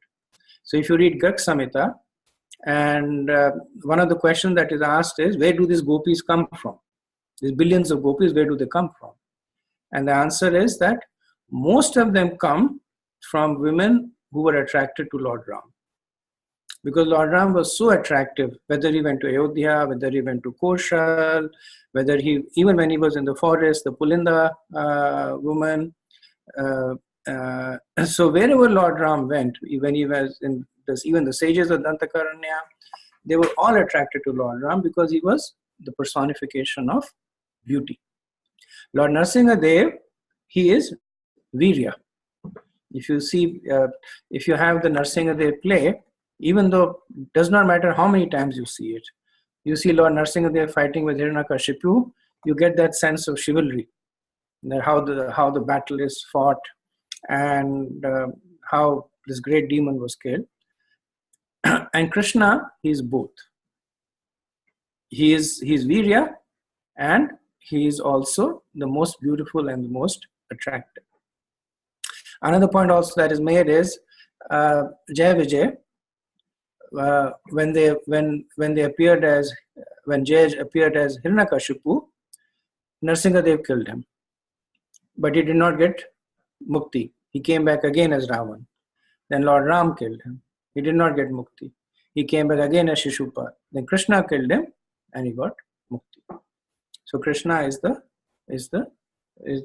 So if you read Garg Samhita, and one of the questions that is asked is, where do these gopis come from? These billions of gopis, where do they come from? And the answer is that most of them come from women who were attracted to Lord Ram. Because Lord Ram was so attractive, whether he went to Ayodhya, whether he went to Koshal, even when he was in the forest, the Pulinda woman. So wherever Lord Ram went, when he was in this, even the sages of Dantakaranya, they were all attracted to Lord Ram because he was the personification of beauty. Lord Narsingadev, he is Virya. If you see, if you have the Narsingadev play, even though it does not matter how many times you see Lord Narsingadev fighting with Hiranyakashipu, you get that sense of chivalry, how the battle is fought, and how this great demon was killed. And Krishna, he is both. He's Virya, and he is also the most beautiful and the most attractive. Another point also that is made is Jaya Vijay. When Jay appeared as Hiranyakashipu, Narsingadev killed him, but he did not get mukti. He came back again as Ravan. Then Lord Ram killed him. He did not get mukti. He came back again as Shishupal. Then Krishna killed him, and he got mukti. So Krishna is the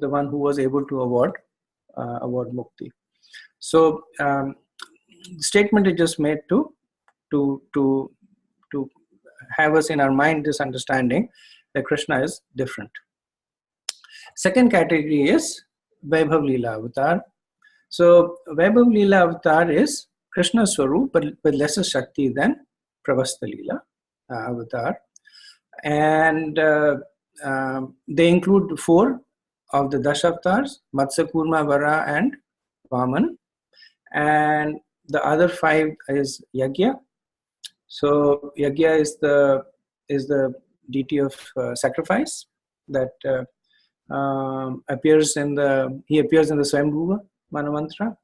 one who was able to award mukti. So the statement is just made to have us in our mind this understanding that Krishna is different. Second category is Vaibhav Leela Avatar. So Vaibhav Leela Avatar is Krishna Swarup, but with lesser Shakti than Pravasta Leela Avatar. And they include 4 of the Dasha avatars: Matsya, Kurma, Vara, and Vaman. And the other 5 is Yajna. So Yajna is the deity of sacrifice that appears in the Swayambhuva Manamantra.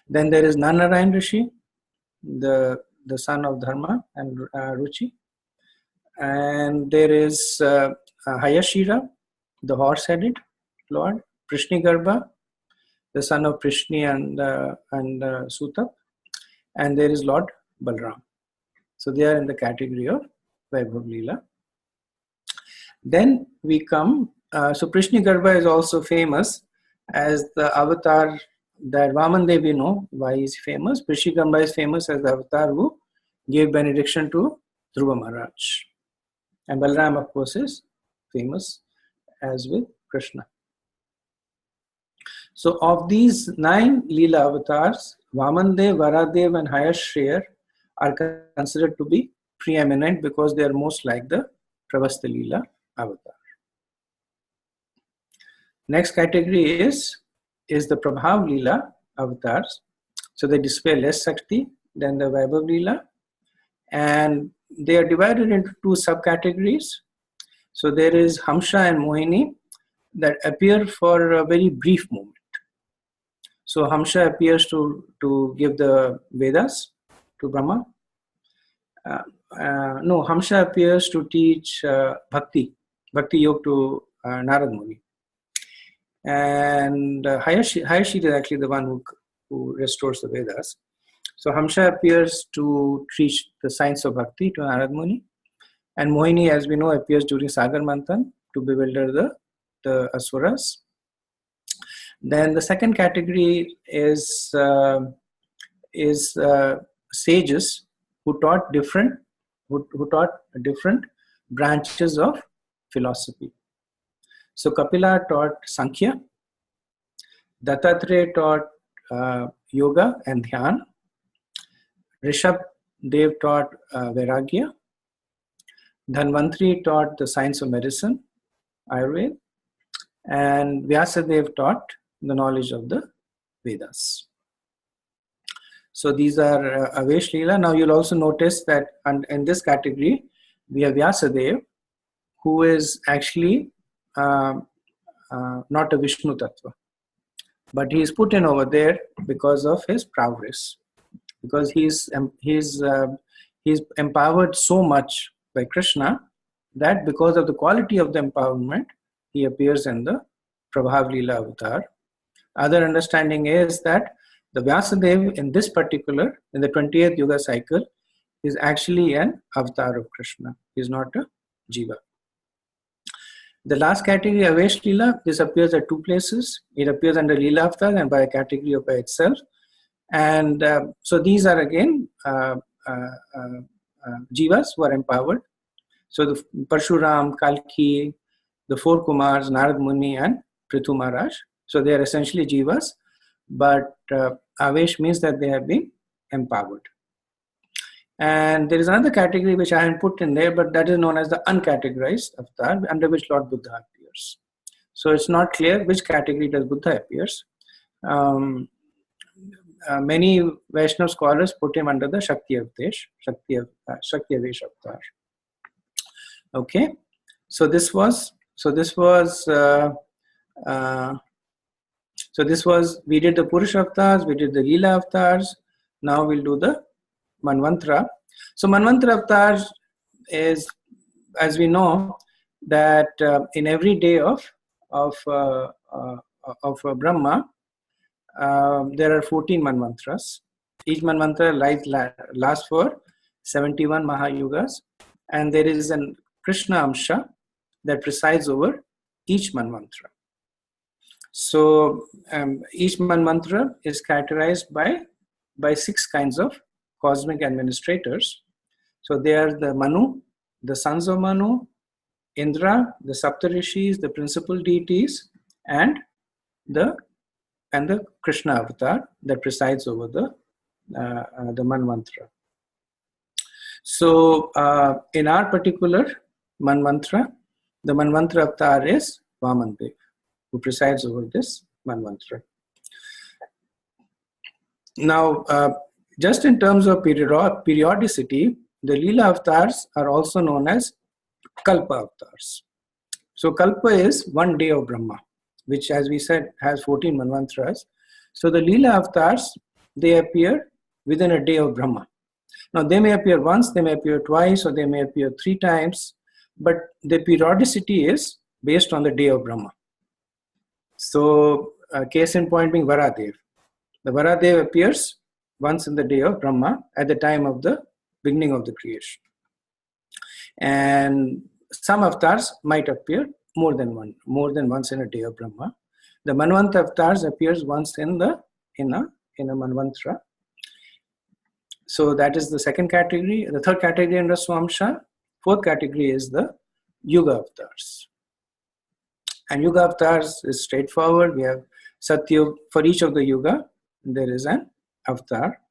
Then there is Nanarayan Rishi, the son of Dharma and Ruchi. And there is Hayashira, the horse-headed Lord, Prishnigarbha, the son of Prishni and Sutap, and there is Lord Balram. So they are in the category of Vaibhav Leela. Then we come, so Prishnigarbha is also famous as the avatar that Vaman Dev, we know why he is famous. Prishnigarbha is famous as the avatar who gave benediction to Dhruva Maharaj. And Balram, of course, is famous as with Krishna. So of these 9 Leela avatars, Vamandev, Varadev, and Hayashriya are considered to be preeminent because they are most like the Pravasta Leela avatar. Next category is the Prabhav Leela avatars. So they display less Shakti than the Vaibhav Leela, and they are divided into 2 subcategories. So there is Hamsa and Mohini that appear for a very brief moment. So Hamsa appears to give the Vedas to Brahma. Hamsa appears to teach Bhakti Yoga to Narad Muni. And Hayashid is actually the one who restores the Vedas. So Hamsa appears to teach the science of Bhakti to Narad Muni. And Mohini, as we know, appears during Sagar Manthan to bewilder the Asuras. Then the second category is sages who taught different branches of philosophy. So Kapila taught Sankhya, Dattatreya taught yoga and dhyan, Rishabh Dev taught Vairagya, Dhanvantri taught the science of medicine, Ayurveda, and Vyasadev taught the knowledge of the Vedas. So these are Avesh Leela. Now you'll also notice that in this category, we have Vyasadev, who is actually not a Vishnu Tattva, but he is put in over there because of his prowess, because he's empowered so much by Krishna that because of the quality of the empowerment, he appears in the Prabhav Leela avatar. Other understanding is that the Vyasadev in this particular, in the 20th Yuga cycle, is actually an avatar of Krishna. He is not a Jiva. The last category, Avesh Leela, this appears at 2 places. It appears under Leela avatar and by a category of by itself. And so these are again jivas who are empowered. So the Parshuram, Kalki, the four Kumars, Narad Muni and Prithu Maharaj. So they are essentially jivas, but Avesh means that they have been empowered. And there is another category which I haven't put in there, but that is known as the uncategorized avatar, under which Lord Buddha appears. So it's not clear which category does Buddha appears. Many Vaishnava scholars put him under the Shakti Avesh avatar. Okay, so this was we did the Purusha avatars, we did the Leela avatars. Now we'll do the Manvantara. So Manvantara avatars is, as we know, that in every day of Brahma, there are 14 Manvantras. Each Manvantara lasts for 71 Mahayugas, and there is a Krishna Amsha that presides over each Manvantara. So each Manvantara is characterized by 6 kinds of cosmic administrators. So they are the Manu, the sons of Manu, Indra, the Saptarishis, the principal deities, and the Krishna avatar that presides over the Manvantara. So in our particular Manvantara, the Manvantara avatar is Vamandev, who presides over this Manvantara. Now, just in terms of periodicity, the Leela avatars are also known as Kalpa avatars. So Kalpa is 1 day of Brahma, which, as we said, has 14 Manvantras. So the Leela avatars, they appear within a day of Brahma. Now they may appear once, they may appear twice, or they may appear 3 times, but the periodicity is based on the day of Brahma. So case in point being Varadev. The Varadev appears once in the day of Brahma at the time of the beginning of the creation. And some avatars might appear more than once in a day of Brahma. The Manvantara avatars appears once in a Manvantara. So that is the second category. The third category under Swamsha. Fourth category is the Yuga avatars. And Yuga avatars is straightforward. We have Satyug. For each of the Yuga, there is an avatar.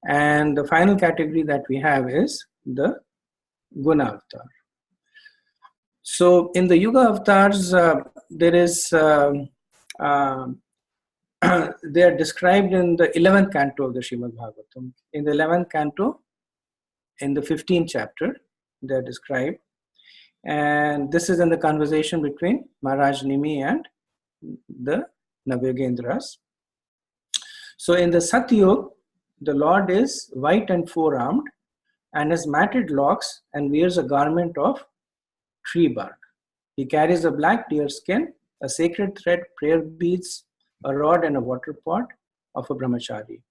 And the final category that we have is the Guna avatar. So in the Yuga avatars, there is they are described in the 11th canto of the Srimad Bhagavatam. In the 11th canto, in the 15th chapter, they are described. And this is in the conversation between Maharaj Nimi and the Navyogendras. So in the Satyug, the Lord is white and 4-armed and has matted locks and wears a garment of tree bark. He carries a black deer skin, a sacred thread, prayer beads, a rod and a water pot of a brahmachari.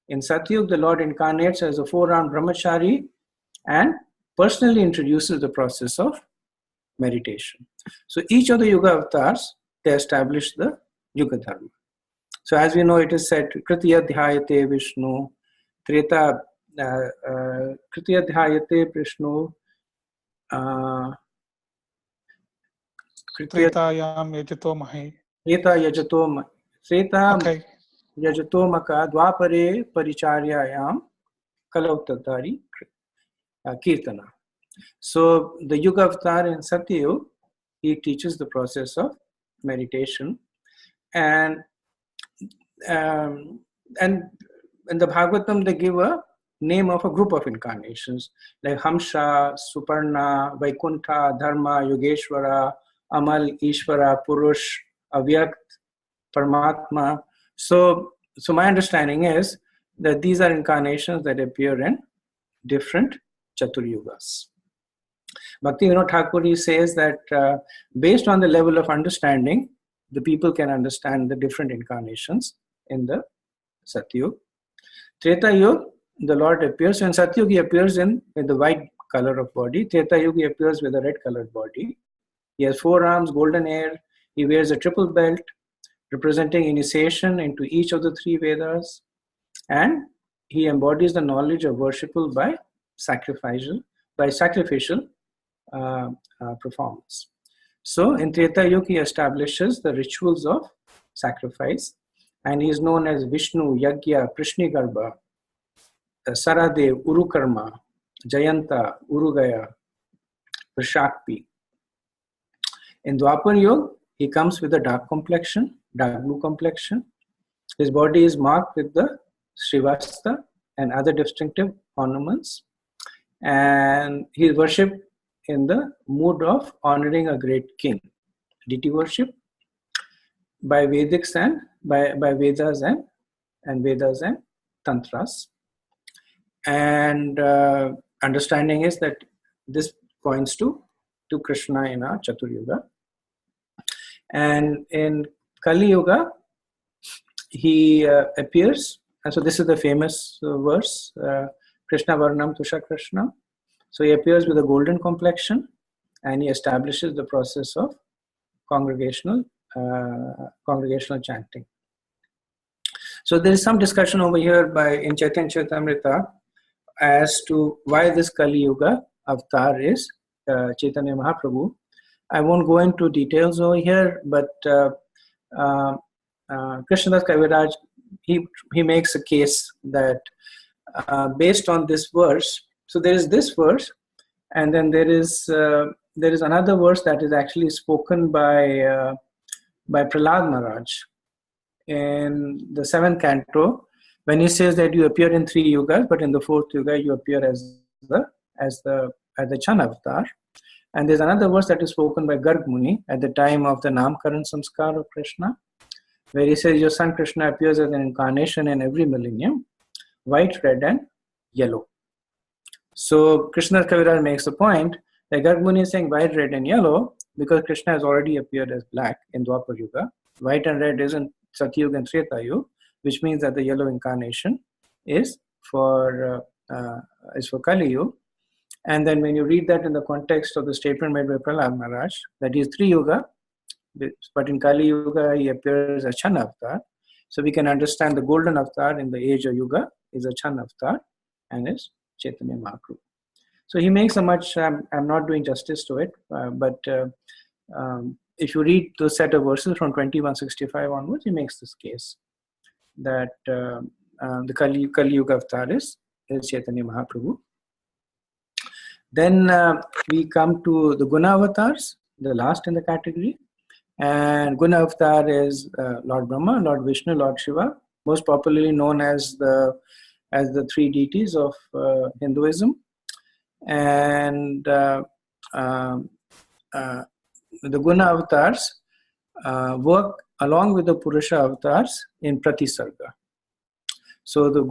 In Satyug, the Lord incarnates as a 4-armed brahmachari and personally introduces the process of meditation. So each of the Yuga avatars, they establish the Yuga Dharma. So as we know, it is said, Kritiya Dhyayate Vishnu, Treta Kritiya Dhyayate Vishnu, Tretayam yajato mahe. Treta yajato maka dvapare paricharyayam kalautadari kirtana. So the Yuga avatar in Satyug, he teaches the process of meditation, and in the Bhagavatam they give a name of a group of incarnations like Hamsa, Suparna, Vaikuntha, Dharma, Yogeshwara, Amal, Ishvara, Purush, Avyakt, Paramatma. So my understanding is that these are incarnations that appear in different Chaturyugas. Bhakti Vinod Thakur says that based on the level of understanding, the people can understand the different incarnations in the Satyug. Treta Yuga, the Lord appears. In Satyug, he appears with the white color of body. Treta Yuga, he appears with a red colored body. He has 4 arms, golden hair. He wears a triple belt representing initiation into each of the 3 Vedas. And he embodies the knowledge of worshipable by sacrificial performance. So in Treta Yuga, he establishes the rituals of sacrifice, and he is known as Vishnu, Yagya, Prishnigarbha, Saradev, Urukarma, Jayanta, Urugaya, Vrishakpi. In Dwapar Yuga, he comes with a dark complexion, dark blue complexion. His body is marked with the Srivasta and other distinctive ornaments, and he is worshipped in the mood of honoring a great king. Deity worship by Vedics and by Vedas and Vedas and Tantras. And understanding is that this points to Krishna in our Chatur Yuga. And in Kali Yuga, he appears, and so this is the famous verse, Krishna Varnam Tusha Krishna. So he appears with a golden complexion, and he establishes the process of congregational chanting. So there is some discussion over here in Chaitanya Charitamrita as to why this Kali Yuga avatar is Chaitanya Mahaprabhu. I won't go into details over here, but Krishnadas Kaviraj, he makes a case that based on this verse, so there is this verse, and then there is another verse that is actually spoken by Prahlad Maharaj in the 7th canto, when he says that you appear in 3 yugas, but in the 4th yuga you appear as the Chan avatar. And there's another verse that is spoken by Garg Muni at the time of the Namkaran Samskar of Krishna, where he says your son Krishna appears as an incarnation in every millennium, white, red, and yellow. So Krishna Kaviraj makes a point that Garg Muni is saying white, red, and yellow because Krishna has already appeared as black in Dwapar Yuga. White and red is in Satyuga and Treta Yuga, which means that the yellow incarnation is for Kali Yuga. And then when you read that in the context of the statement made by Prahlad Maharaj, that he is 3 yuga, but in Kali Yuga he appears as Chan avatar. So we can understand the golden avatar in the age of Yuga is a Chan avatar and is Chaitanya Mahaprabhu. So he makes a much, I'm not doing justice to it, but if you read the set of verses from 2165 onwards, he makes this case that the Kali Yuga avatar is Chaitanya Mahaprabhu. Then we come to the Guna avatars, the last in the category. And Guna avatar is Lord Brahma, Lord Vishnu, Lord Shiva, most popularly known as the 3 deities of Hinduism. And the Guna avatars work along with the Purusha avatars in Pratisarga. So the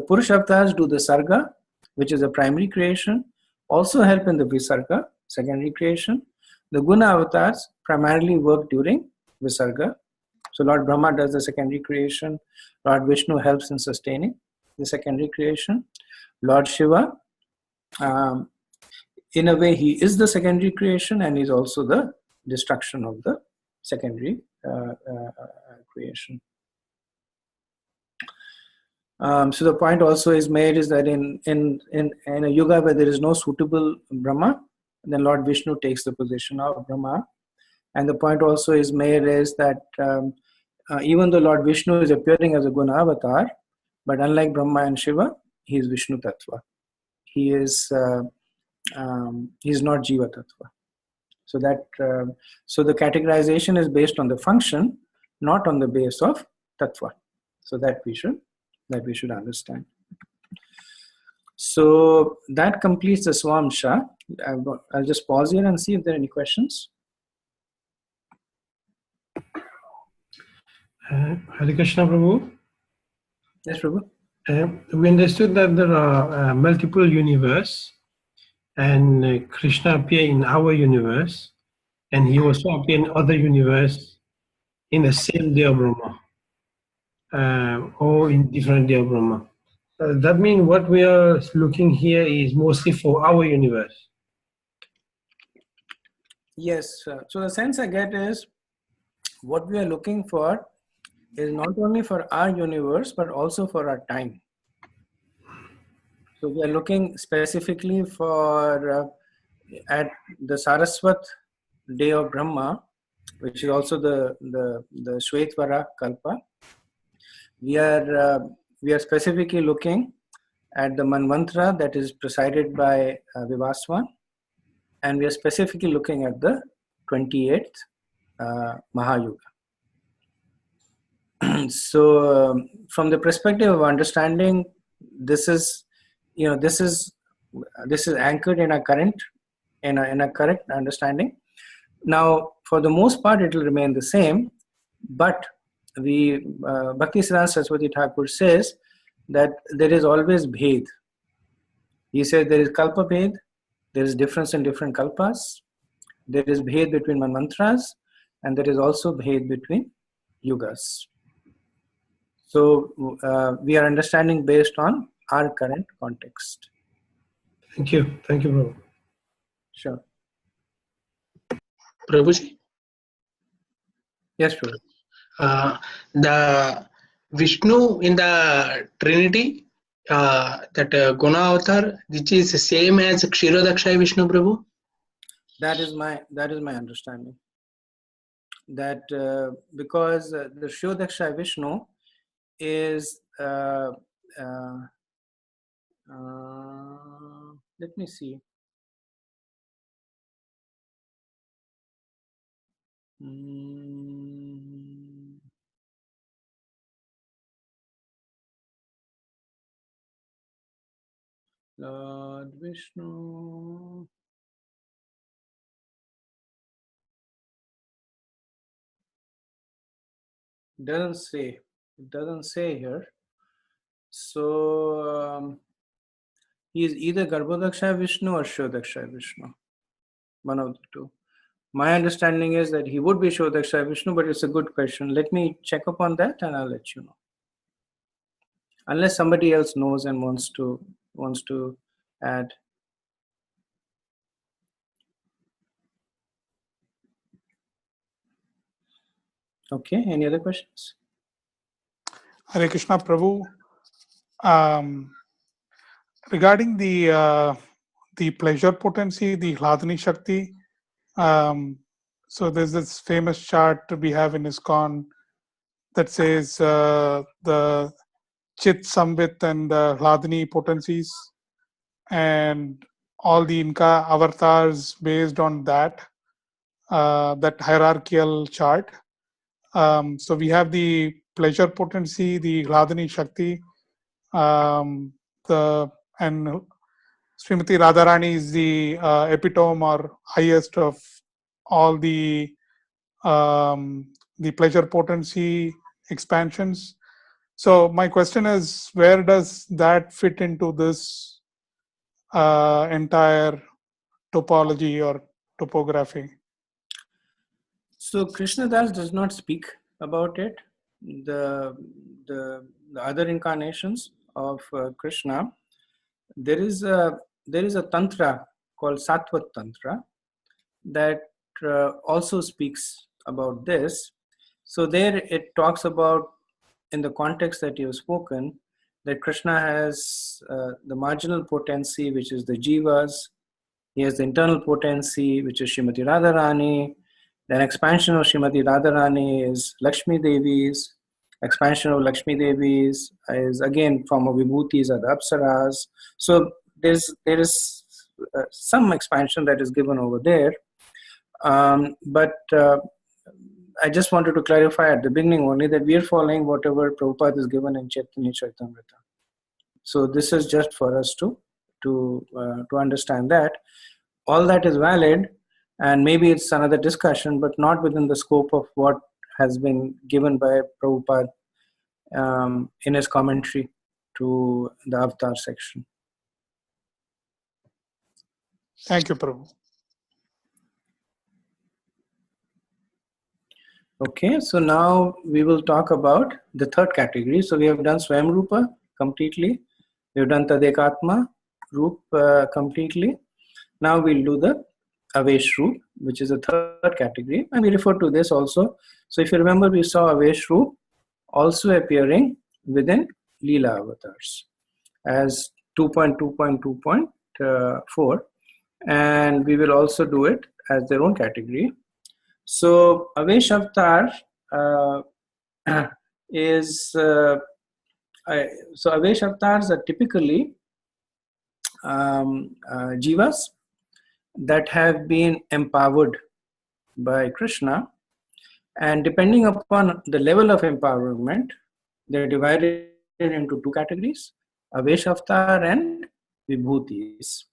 Purusha avatars do the Sarga, which is a primary creation, also help in the Visarga, secondary creation. The Guna avatars primarily work during Visarga. So Lord Brahma does the secondary creation. Lord Vishnu helps in sustaining the secondary creation. Lord Shiva, in a way, he is the secondary creation and he's also the destruction of the secondary creation. So the point also is made is that in a yuga where there is no suitable Brahma, then Lord Vishnu takes the position of Brahma. And the point also is made is that even though Lord Vishnu is appearing as a Guna avatar, but unlike Brahma and Shiva, he is Vishnu Tattva. He is not Jiva Tattva. So so the categorization is based on the function, not on the base of Tattva. So that we should understand. So that completes the Swamsha. I'll just pause here and see if there are any questions. Hare Krishna, Prabhu. Yes, Prabhu. We understood that there are multiple universes, and Krishna appeared in our universe, and he also appeared in other universe in the same day of Brahma, or in different day of Brahma. That means what we are looking here is mostly for our universe. Yes. So the sense I get is what we are looking for is not only for our universe, but also for our time. So we are looking specifically for at the Saraswat day of Brahma, which is also the Shvetvara Kalpa. We are specifically looking at the Manvantara that is presided by Vivaswan, and we are specifically looking at the 28th Mahayuga. So, from the perspective of understanding, this is anchored in a current in a correct understanding. Now, for the most part, it will remain the same, but Bhaktisiddhanta Saraswati Thakur says that there is always bhed. He says there is kalpa bhed, there is difference in different kalpas, there is bhed between manvantras, and there is also bhed between yugas. So we are understanding based on our current context. Thank you, Prabhu. Sure. Prabhuji, Yes, Prabhu. The Vishnu in the Trinity, that Guna avatar, which is the same as Kshirodakshay Vishnu, Prabhu? That is my understanding. That because the Kshirodakshay Vishnu is let me see. Lord Vishnu. It doesn't say here. So he is either Garbhodakshay Vishnu or Shodakshay Vishnu. One of the two. My understanding is that he would be Shodakshay Vishnu, but it's a good question. Let me check up on that and I'll let you know. Unless somebody else knows and wants to add. Okay, any other questions? Hare Krishna Prabhu. Regarding the pleasure potency, the Hladini Shakti, so there's this famous chart we have in ISKCON that says the Chit, Samvit, and the Hladini potencies, and all the Inca avatars based on that hierarchical chart. So we have the pleasure potency, the Hladini Shakti, and Srimati Radharani is the epitome or highest of all the pleasure potency expansions. So my question is, where does that fit into this entire topology or topography? So Krishna Das does not speak about it. The other incarnations of Krishna, there is a tantra called Sattvat Tantra that also speaks about this. So there it talks about, in the context that you have spoken, that Krishna has the marginal potency, which is the jivas. He has the internal potency, which is Srimati Radharani. Then expansion of Srimati Radharani is Lakshmi Devi's. Expansion of Lakshmi Devi's is again from Vibhutis are the Apsaras. So there is some expansion that is given over there. But I just wanted to clarify at the beginning only that we are following whatever Prabhupada is given in Chaitanya Charitamrita. So this is just for us to understand that. All that is valid, and maybe it's another discussion, but not within the scope of what has been given by Prabhupada in his commentary to the Avatar section. Thank you, Prabhu. Okay, so now we will talk about the third category. So we have done Swayamrupa completely. We have done Tadekatma Roop completely. Now we'll do the Avesh Roop, which is the third category, and we refer to this also. So if you remember, we saw Avesh Roop also appearing within Leela avatars as 2.2.2.4, and we will also do it as their own category. So Avesh Avatar is so Avesh Avatars are typically jivas that have been empowered by Krishna, and depending upon the level of empowerment, they're divided into two categories: Avesh Avatar and Vibhutis.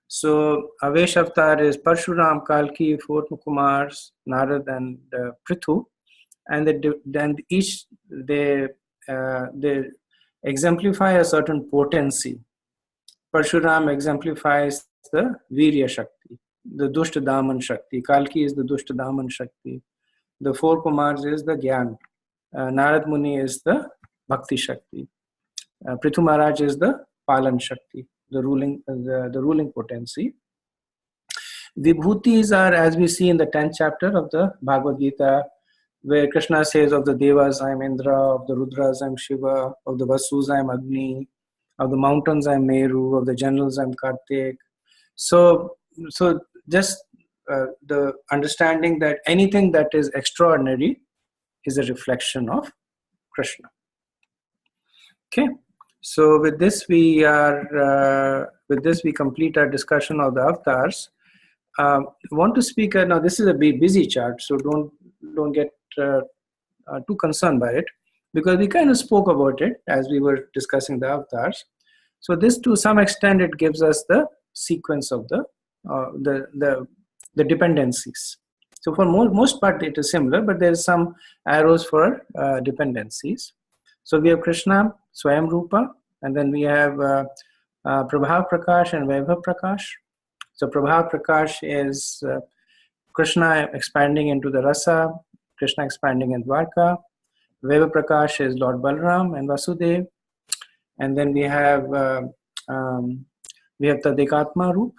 So Avesh Avatar is Parshuram, Kalki, four Kumars, Narad, and Prithu, and then each they exemplify a certain potency. Parshuram exemplifies the Virya Shakti, the Dushta Daman Shakti. Kalki is the Dushta Daman Shakti. The four Kumars is the Gyan. Narad Muni is the Bhakti Shakti. Prithu Maharaj is the Palan Shakti, the ruling potency. Vibhutis are, as we see in the 10th chapter of the Bhagavad Gita, where Krishna says of the Devas, I am Indra, of the Rudras, I am Shiva, of the Vasus, I am Agni, of the mountains, I am Meru, of the generals, I am Kartik. So just the understanding that anything that is extraordinary is a reflection of Krishna. Okay, so with this we complete our discussion of the avatars. I want to speak now. This is a busy chart, so don't get too concerned by it, because we kind of spoke about it as we were discussing the avatars. So this, to some extent, it gives us the sequence of the dependencies. So for most part, it is similar, but there is some arrows for dependencies. So we have Krishna, Swayam Rupa, and then we have Prabhav Prakash and Vaibhav Prakash. So Prabhav Prakash is Krishna expanding into the rasa, Krishna expanding in Dwarka. Vaibhav Prakash is Lord Balram and Vasudev. And then we have Tadekatma Roop.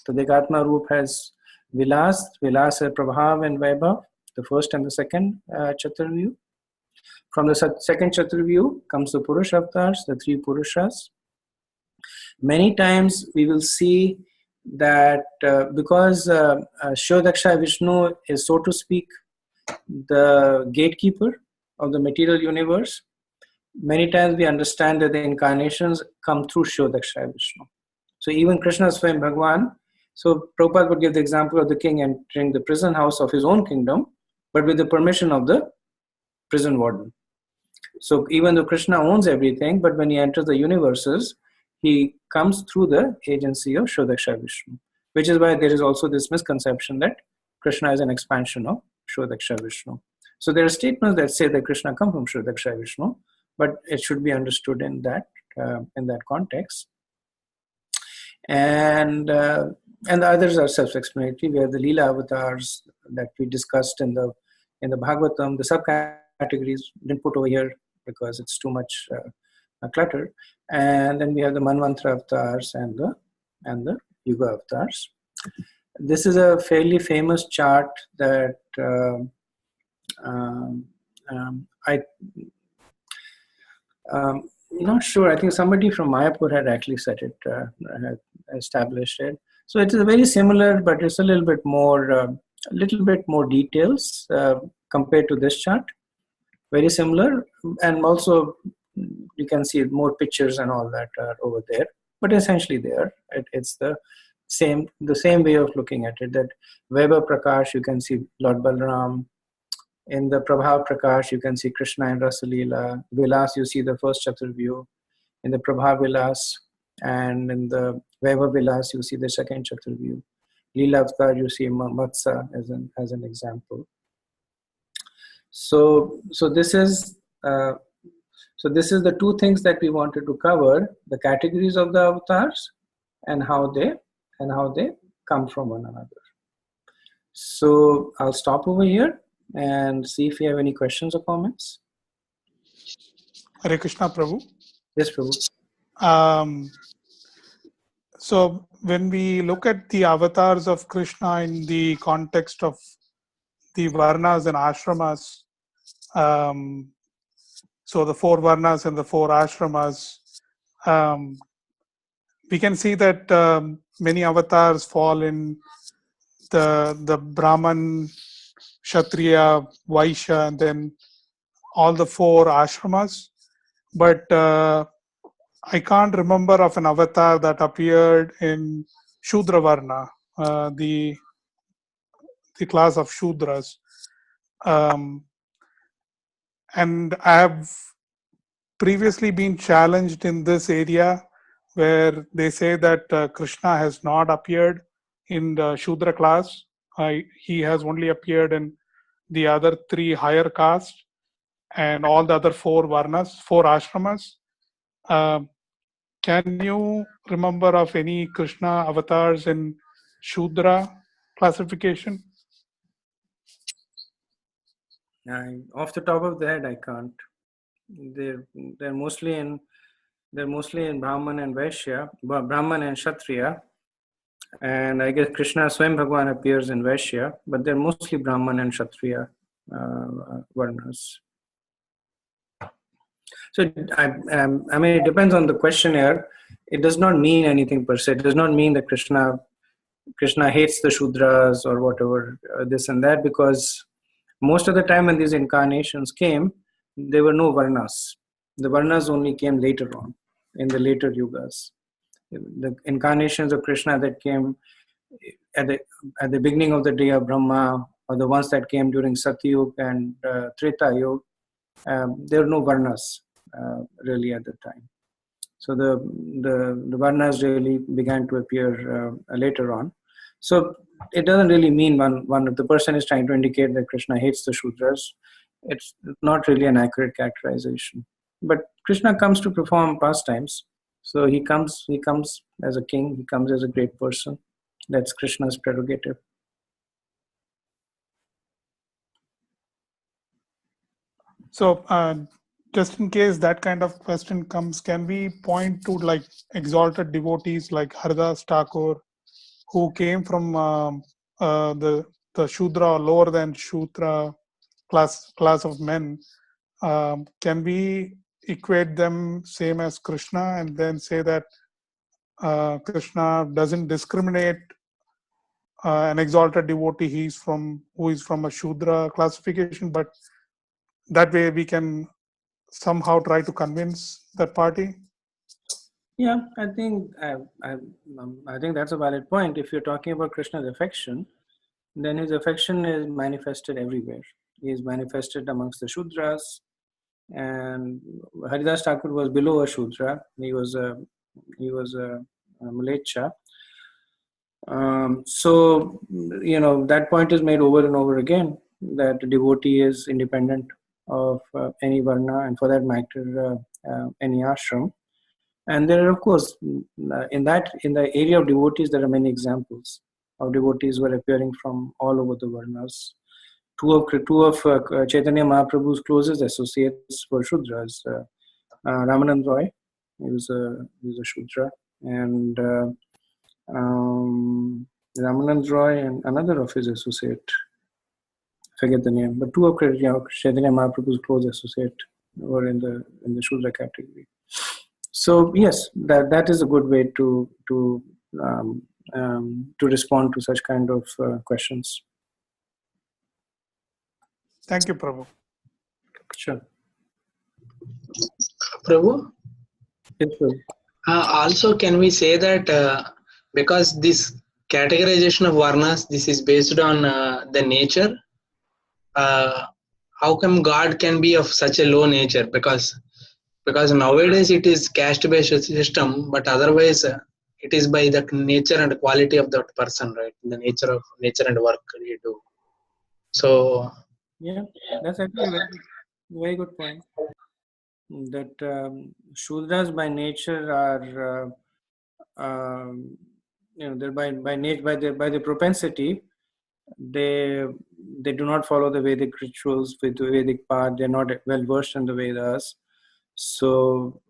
Tadekatma Roop has Vilas is Prabhav and Vaibhav, the first and the second Chaturvyu. From the second Chaturvyu comes the Purush avatars, the three Purushas. Many times we will see that because Shodaksha Vishnu is, so to speak, the gatekeeper of the material universe, many times we understand that the incarnations come through Shodaksha Vishnu. So even Krishna Swayam Bhagwan, so Prabhupada would give the example of the king entering the prison house of his own kingdom, but with the permission of the prison warden. So even though Krishna owns everything, but when he enters the universes, he comes through the agency of Shodaksha Vishnu, which is why there is also this misconception that Krishna is an expansion of Shodaksha Vishnu. So there are statements that say that Krishna comes from Shodaksha Vishnu, but it should be understood in that context. And the others are self-explanatory. We have the Leela avatars that we discussed in the Bhagavatam. The subcategories didn't put over here because it's too much clutter. And then we have the Manvantra avatars and the Yuga avatars. This is a fairly famous chart that I'm not sure. I think somebody from Mayapur had actually set it, had established it. So it is very similar, but it's a little bit more details compared to this chart. Very similar, and also you can see more pictures and all that are over there. But essentially, it's the same way of looking at it. That Vaibhav Prakash, you can see Lord Balram. In the Prabhav Prakash, you can see Krishna and Rasa Leela. Vilas, you see the first Chaturvyu. In the Prabhav Vilas and in the Vaibhav Vilas, you see the second Chaturvyu. Leela Avatar, you see Matsya as an example. So this is the two things that we wanted to cover: the categories of the avatars and how they come from one another. So I'll stop over here and see if you have any questions or comments. Hare Krishna, Prabhu. Yes, Prabhu. So when we look at the avatars of Krishna in the context of the varnas and ashramas, so the four varnas and the four ashramas, we can see that many avatars fall in the Brahman, Kshatriya, Vaishya, and then all the 4 ashramas. But I can't remember of an avatar that appeared in Shudra Varna, the class of Shudras. And I have previously been challenged in this area where they say that Krishna has not appeared in the Shudra class. He has only appeared in the other 3 higher castes and all the other 4 varnas, 4 ashramas. Can you remember of any Krishna avatars in Shudra classification? Off the top of the head, I can't. They're mostly in Brahman and Vaishya, Brahman and Kshatriya, and I guess Krishna Swayam Bhagwan appears in Vaishya, but they're mostly Brahman and Kshatriya varnas. So I mean, it depends on the questionnaire. It does not mean anything per se. It does not mean that Krishna hates the Shudras or whatever, this and that, because most of the time when these incarnations came, there were no Varnas. The Varnas only came later on, in the later Yugas. The incarnations of Krishna that came at the beginning of the day of Brahma, or the ones that came during Satyug and Treta Yuga, there were no Varnas really at the time. So the Varnas really began to appear later on. So it doesn't really mean one if the person is trying to indicate that Krishna hates the Shudras, it's not really an accurate characterization. But Krishna comes to perform pastimes. So he comes as a king, he comes as a great person. That's Krishna's prerogative. So just in case that kind of question comes, can we point to like exalted devotees like Haridas Thakur, who came from the Shudra, lower than Shudra class of men? Can we equate them same as Krishna and then say that Krishna doesn't discriminate an exalted devotee who is from a Shudra classification, but that way we can somehow try to convince that party? Yeah, I think that's a valid point. If you're talking about Krishna's affection, then his affection is manifested everywhere. He is manifested amongst the Shudras, and Haridas Thakur was below a Shudra. He was a Mlecha. So that point is made over and over again, that the devotee is independent of any varna, and for that matter any ashram. And there are, of course, in the area of devotees, there are many examples of devotees who are appearing from all over the varnas. Two of Chaitanya Mahaprabhu's closest associates were Shudras. Ramanand Roy, he was a Shudra, and Ramanand Roy and another of his associate, forget the name, but two of Chaitanya Mahaprabhu's close associate were in the Shudra category. So yes, that is a good way to respond to such kind of questions. Thank you, Prabhu. Sure. Prabhu? Yes, Prabhu. Also, can we say that because this categorization of varnas, this is based on the nature, how come God can be of such a low nature? Because nowadays it is caste-based system, but otherwise it is by the nature and quality of that person, right? The nature and work you do. So yeah, that's actually a very good point. That Shudras by nature are, they're by nature, by their propensity, they do not follow the Vedic rituals with the Vedic path. They're not well versed in the Vedas. So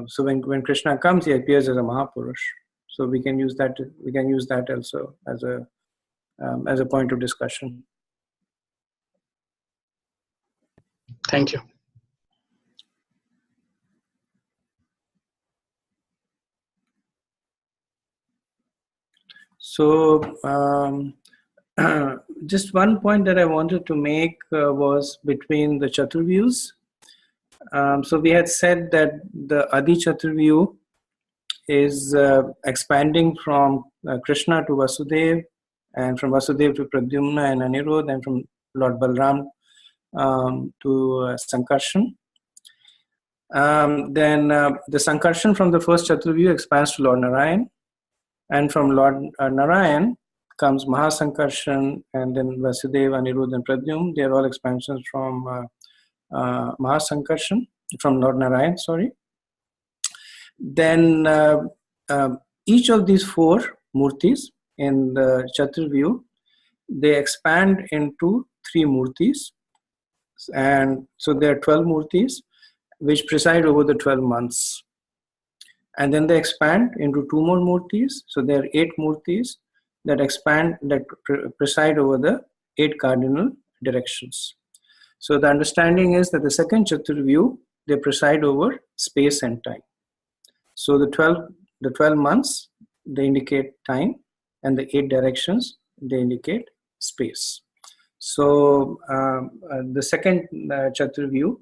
so when Krishna comes, he appears as a Mahapurush. So we can use that. We can use that also as a point of discussion. thank you. So just one point that I wanted to make was between the Chaturvyus. So we had said that the Adi Chaturvyu is expanding from Krishna to Vasudev, and from Vasudev to Pradyumna and Anirudh, and from Lord Balram to Sankarshan. Then the Sankarshan from the first Chaturvyu expands to Lord Narayan, and from Lord Narayan comes Mahasankarshan, and then Vasudeva, Anirudh, and Pradyum. They are all expansions from Mahasankarshan, from Lord Narayan, sorry. Then each of these four murtis in the Chaturvyu, they expand into 3 murtis. And so there are 12 murtis which preside over the 12 months. And then they expand into 2 more murtis. So there are 8 murtis that expand, that preside over the 8 cardinal directions. So the understanding is that the second Chaturvyu, they preside over space and time. So the 12 months, they indicate time, and the 8 directions, they indicate space. So the second Chaturvyu,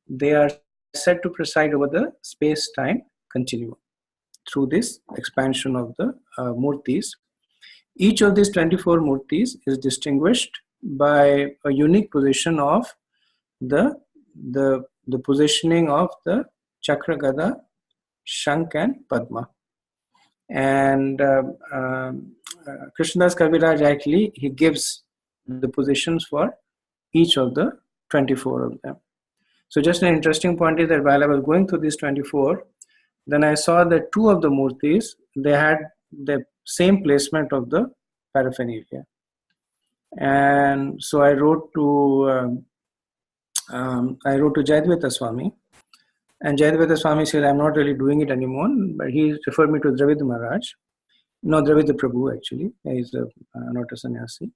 they are said to preside over the space-time continuum through this expansion of the murtis. Each of these 24 murtis is distinguished by a unique position of the positioning of the Chakra, Gada, Shank, and Padma. And Krishnadas Kaviraj actually, he gives the positions for each of the 24 of them. So just an interesting point is that while I was going through these 24, then I saw that 2 of the murtis, they had the same placement of the paraphernalia. And so I wrote to Jayadvaita Swami, and Jayadvaita Swami said, I'm not really doing it anymore, but he referred me to Dravida Maharaj. No, Dravida Prabhu actually. He's not a sannyasi.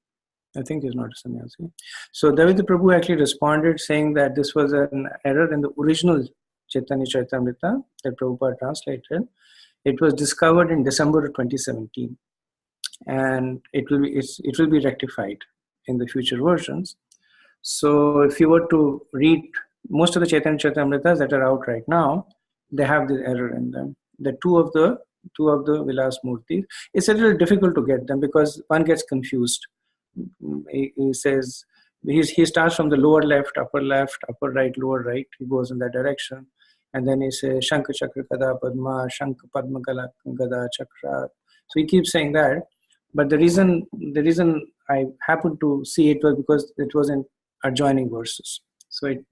I think he's not a sannyasi. So Dravida Prabhu actually responded saying that this was an error in the original Chaitanya Charitamrita that Prabhupada translated. It was discovered in December of 2017, and it will be rectified in the future versions. So if you were to read most of the Chaitanya Charitamritas that are out right now, they have this error in them. The two of the Vilas Murti, it's a little difficult to get them because one gets confused. He says he starts from the lower left, upper right, lower right. He goes in that direction, and then he says Shankha Chakra Gada Padma, Shankha Padma Gada Chakra. So he keeps saying that, but the reason I happened to see it was because it was in adjoining verses, so it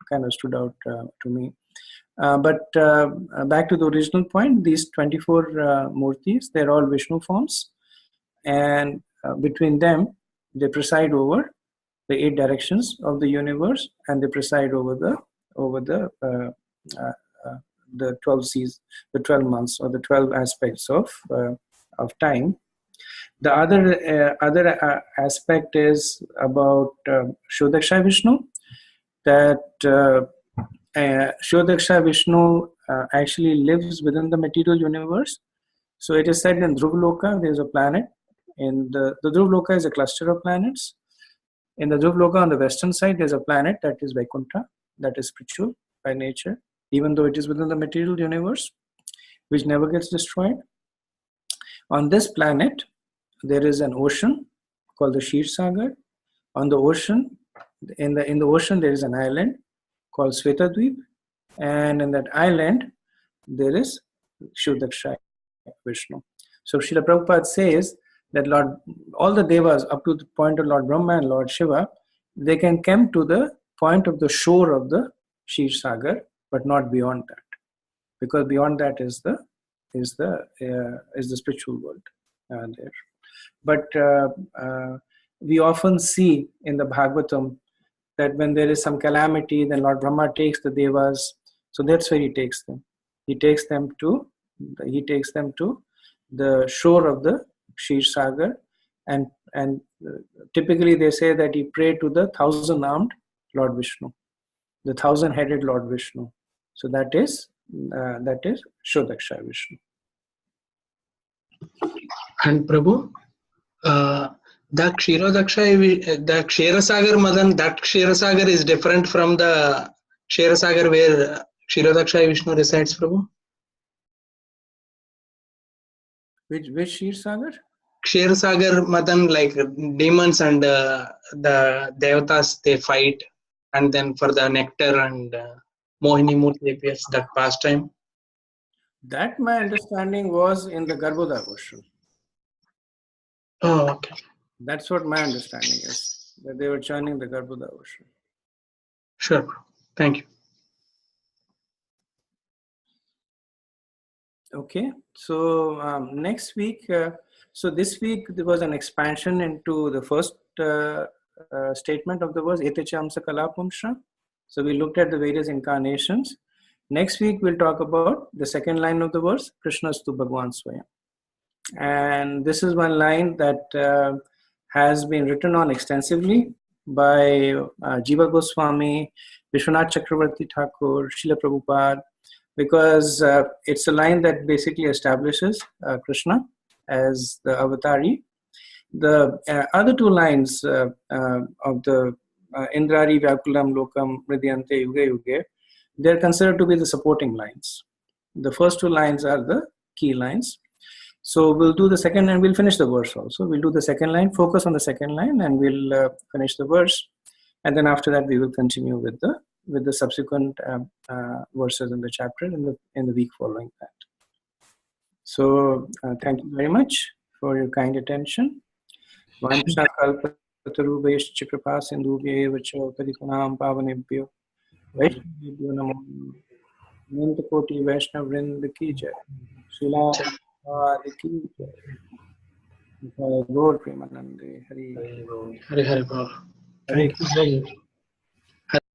kind of stood out to me. But back to the original point, these 24 murtis, they're all Vishnu forms, and between them, they preside over the 8 directions of the universe, and they preside over the 12 seasons, the 12 months, or the 12 aspects of time. The other aspect is about Shodaksha Vishnu, that Shodaksha Vishnu actually lives within the material universe. So it is said in Dhruvaloka, there is a planet. In the Dhruvaloka is a cluster of planets. In the Dhruvaloka on the western side, there's a planet that is Vaikuntha, that is spiritual by nature, even though it is within the material universe, which never gets destroyed. On this planet, there is an ocean called the Kshir Sagar. On the ocean, in the ocean, there is an island called Svetadvip, and in that island, there is Shodaksha Vishnu. So Srila Prabhupada says that all the devas up to the point of Lord Brahma and Lord Shiva, they can come to the point of the shore of the Kshir Sagar, but not beyond that, because beyond that is the spiritual world there. But we often see in the Bhagavatam that when there is some calamity, then Lord Brahma takes the devas. So that's where he takes them. He takes them to the shore of the Kshir Sagar, and typically they say that he prayed to the 1,000-armed Lord Vishnu, the 1,000-headed Lord Vishnu. So that is Shodaksha Vishnu. And Prabhu, The the Ksheerasagar Madan, that Ksheerasagar is different from the Ksheerasagar where Ksheeradaksha Vishnu resides, Prabhu. Which Ksheer Sagar? Ksheerasagar Madan, like demons and the devatas, they fight, and then for the nectar and Mohini Murti appears, that pastime. That my understanding was in the Garbhoda Ashram. Oh, okay. That's what my understanding is, that they were chanting the Garbhoda Ashram. Sure. Thank you. Okay, so next week, so this week there was an expansion into the first statement of the verse, Etechamsa Kalapumsha. So we looked at the various incarnations. Next week we'll talk about the second line of the verse, Krishnastu Bhagwan Swayam. And this is one line that has been written on extensively by Jiva Goswami, Vishwanath Chakravarti Thakur, Srila Prabhupada, because it's a line that basically establishes Krishna as the avatari. The other two lines of the Indrari Vyakulam Lokam Mridyante Yuge Yuge, they're considered to be the supporting lines. The first two lines are the key lines. So we'll do the second and we'll finish the verse also. We'll do the second line, focus on the second line, and we'll finish the verse. And then after that, we will continue with the subsequent verses in the chapter in the week following that. So thank you very much for your kind attention. Vanchakalpatarubhayascha kripa sindhubhya vacho padipunam pavanebhyo vaishnavebhyo namo Ananta Koti Vaishnav Vrinda ki jai. Srila Prabhupada ki jai. Gaur Premanande Hari. Hari Hari Bol. Thank you very much.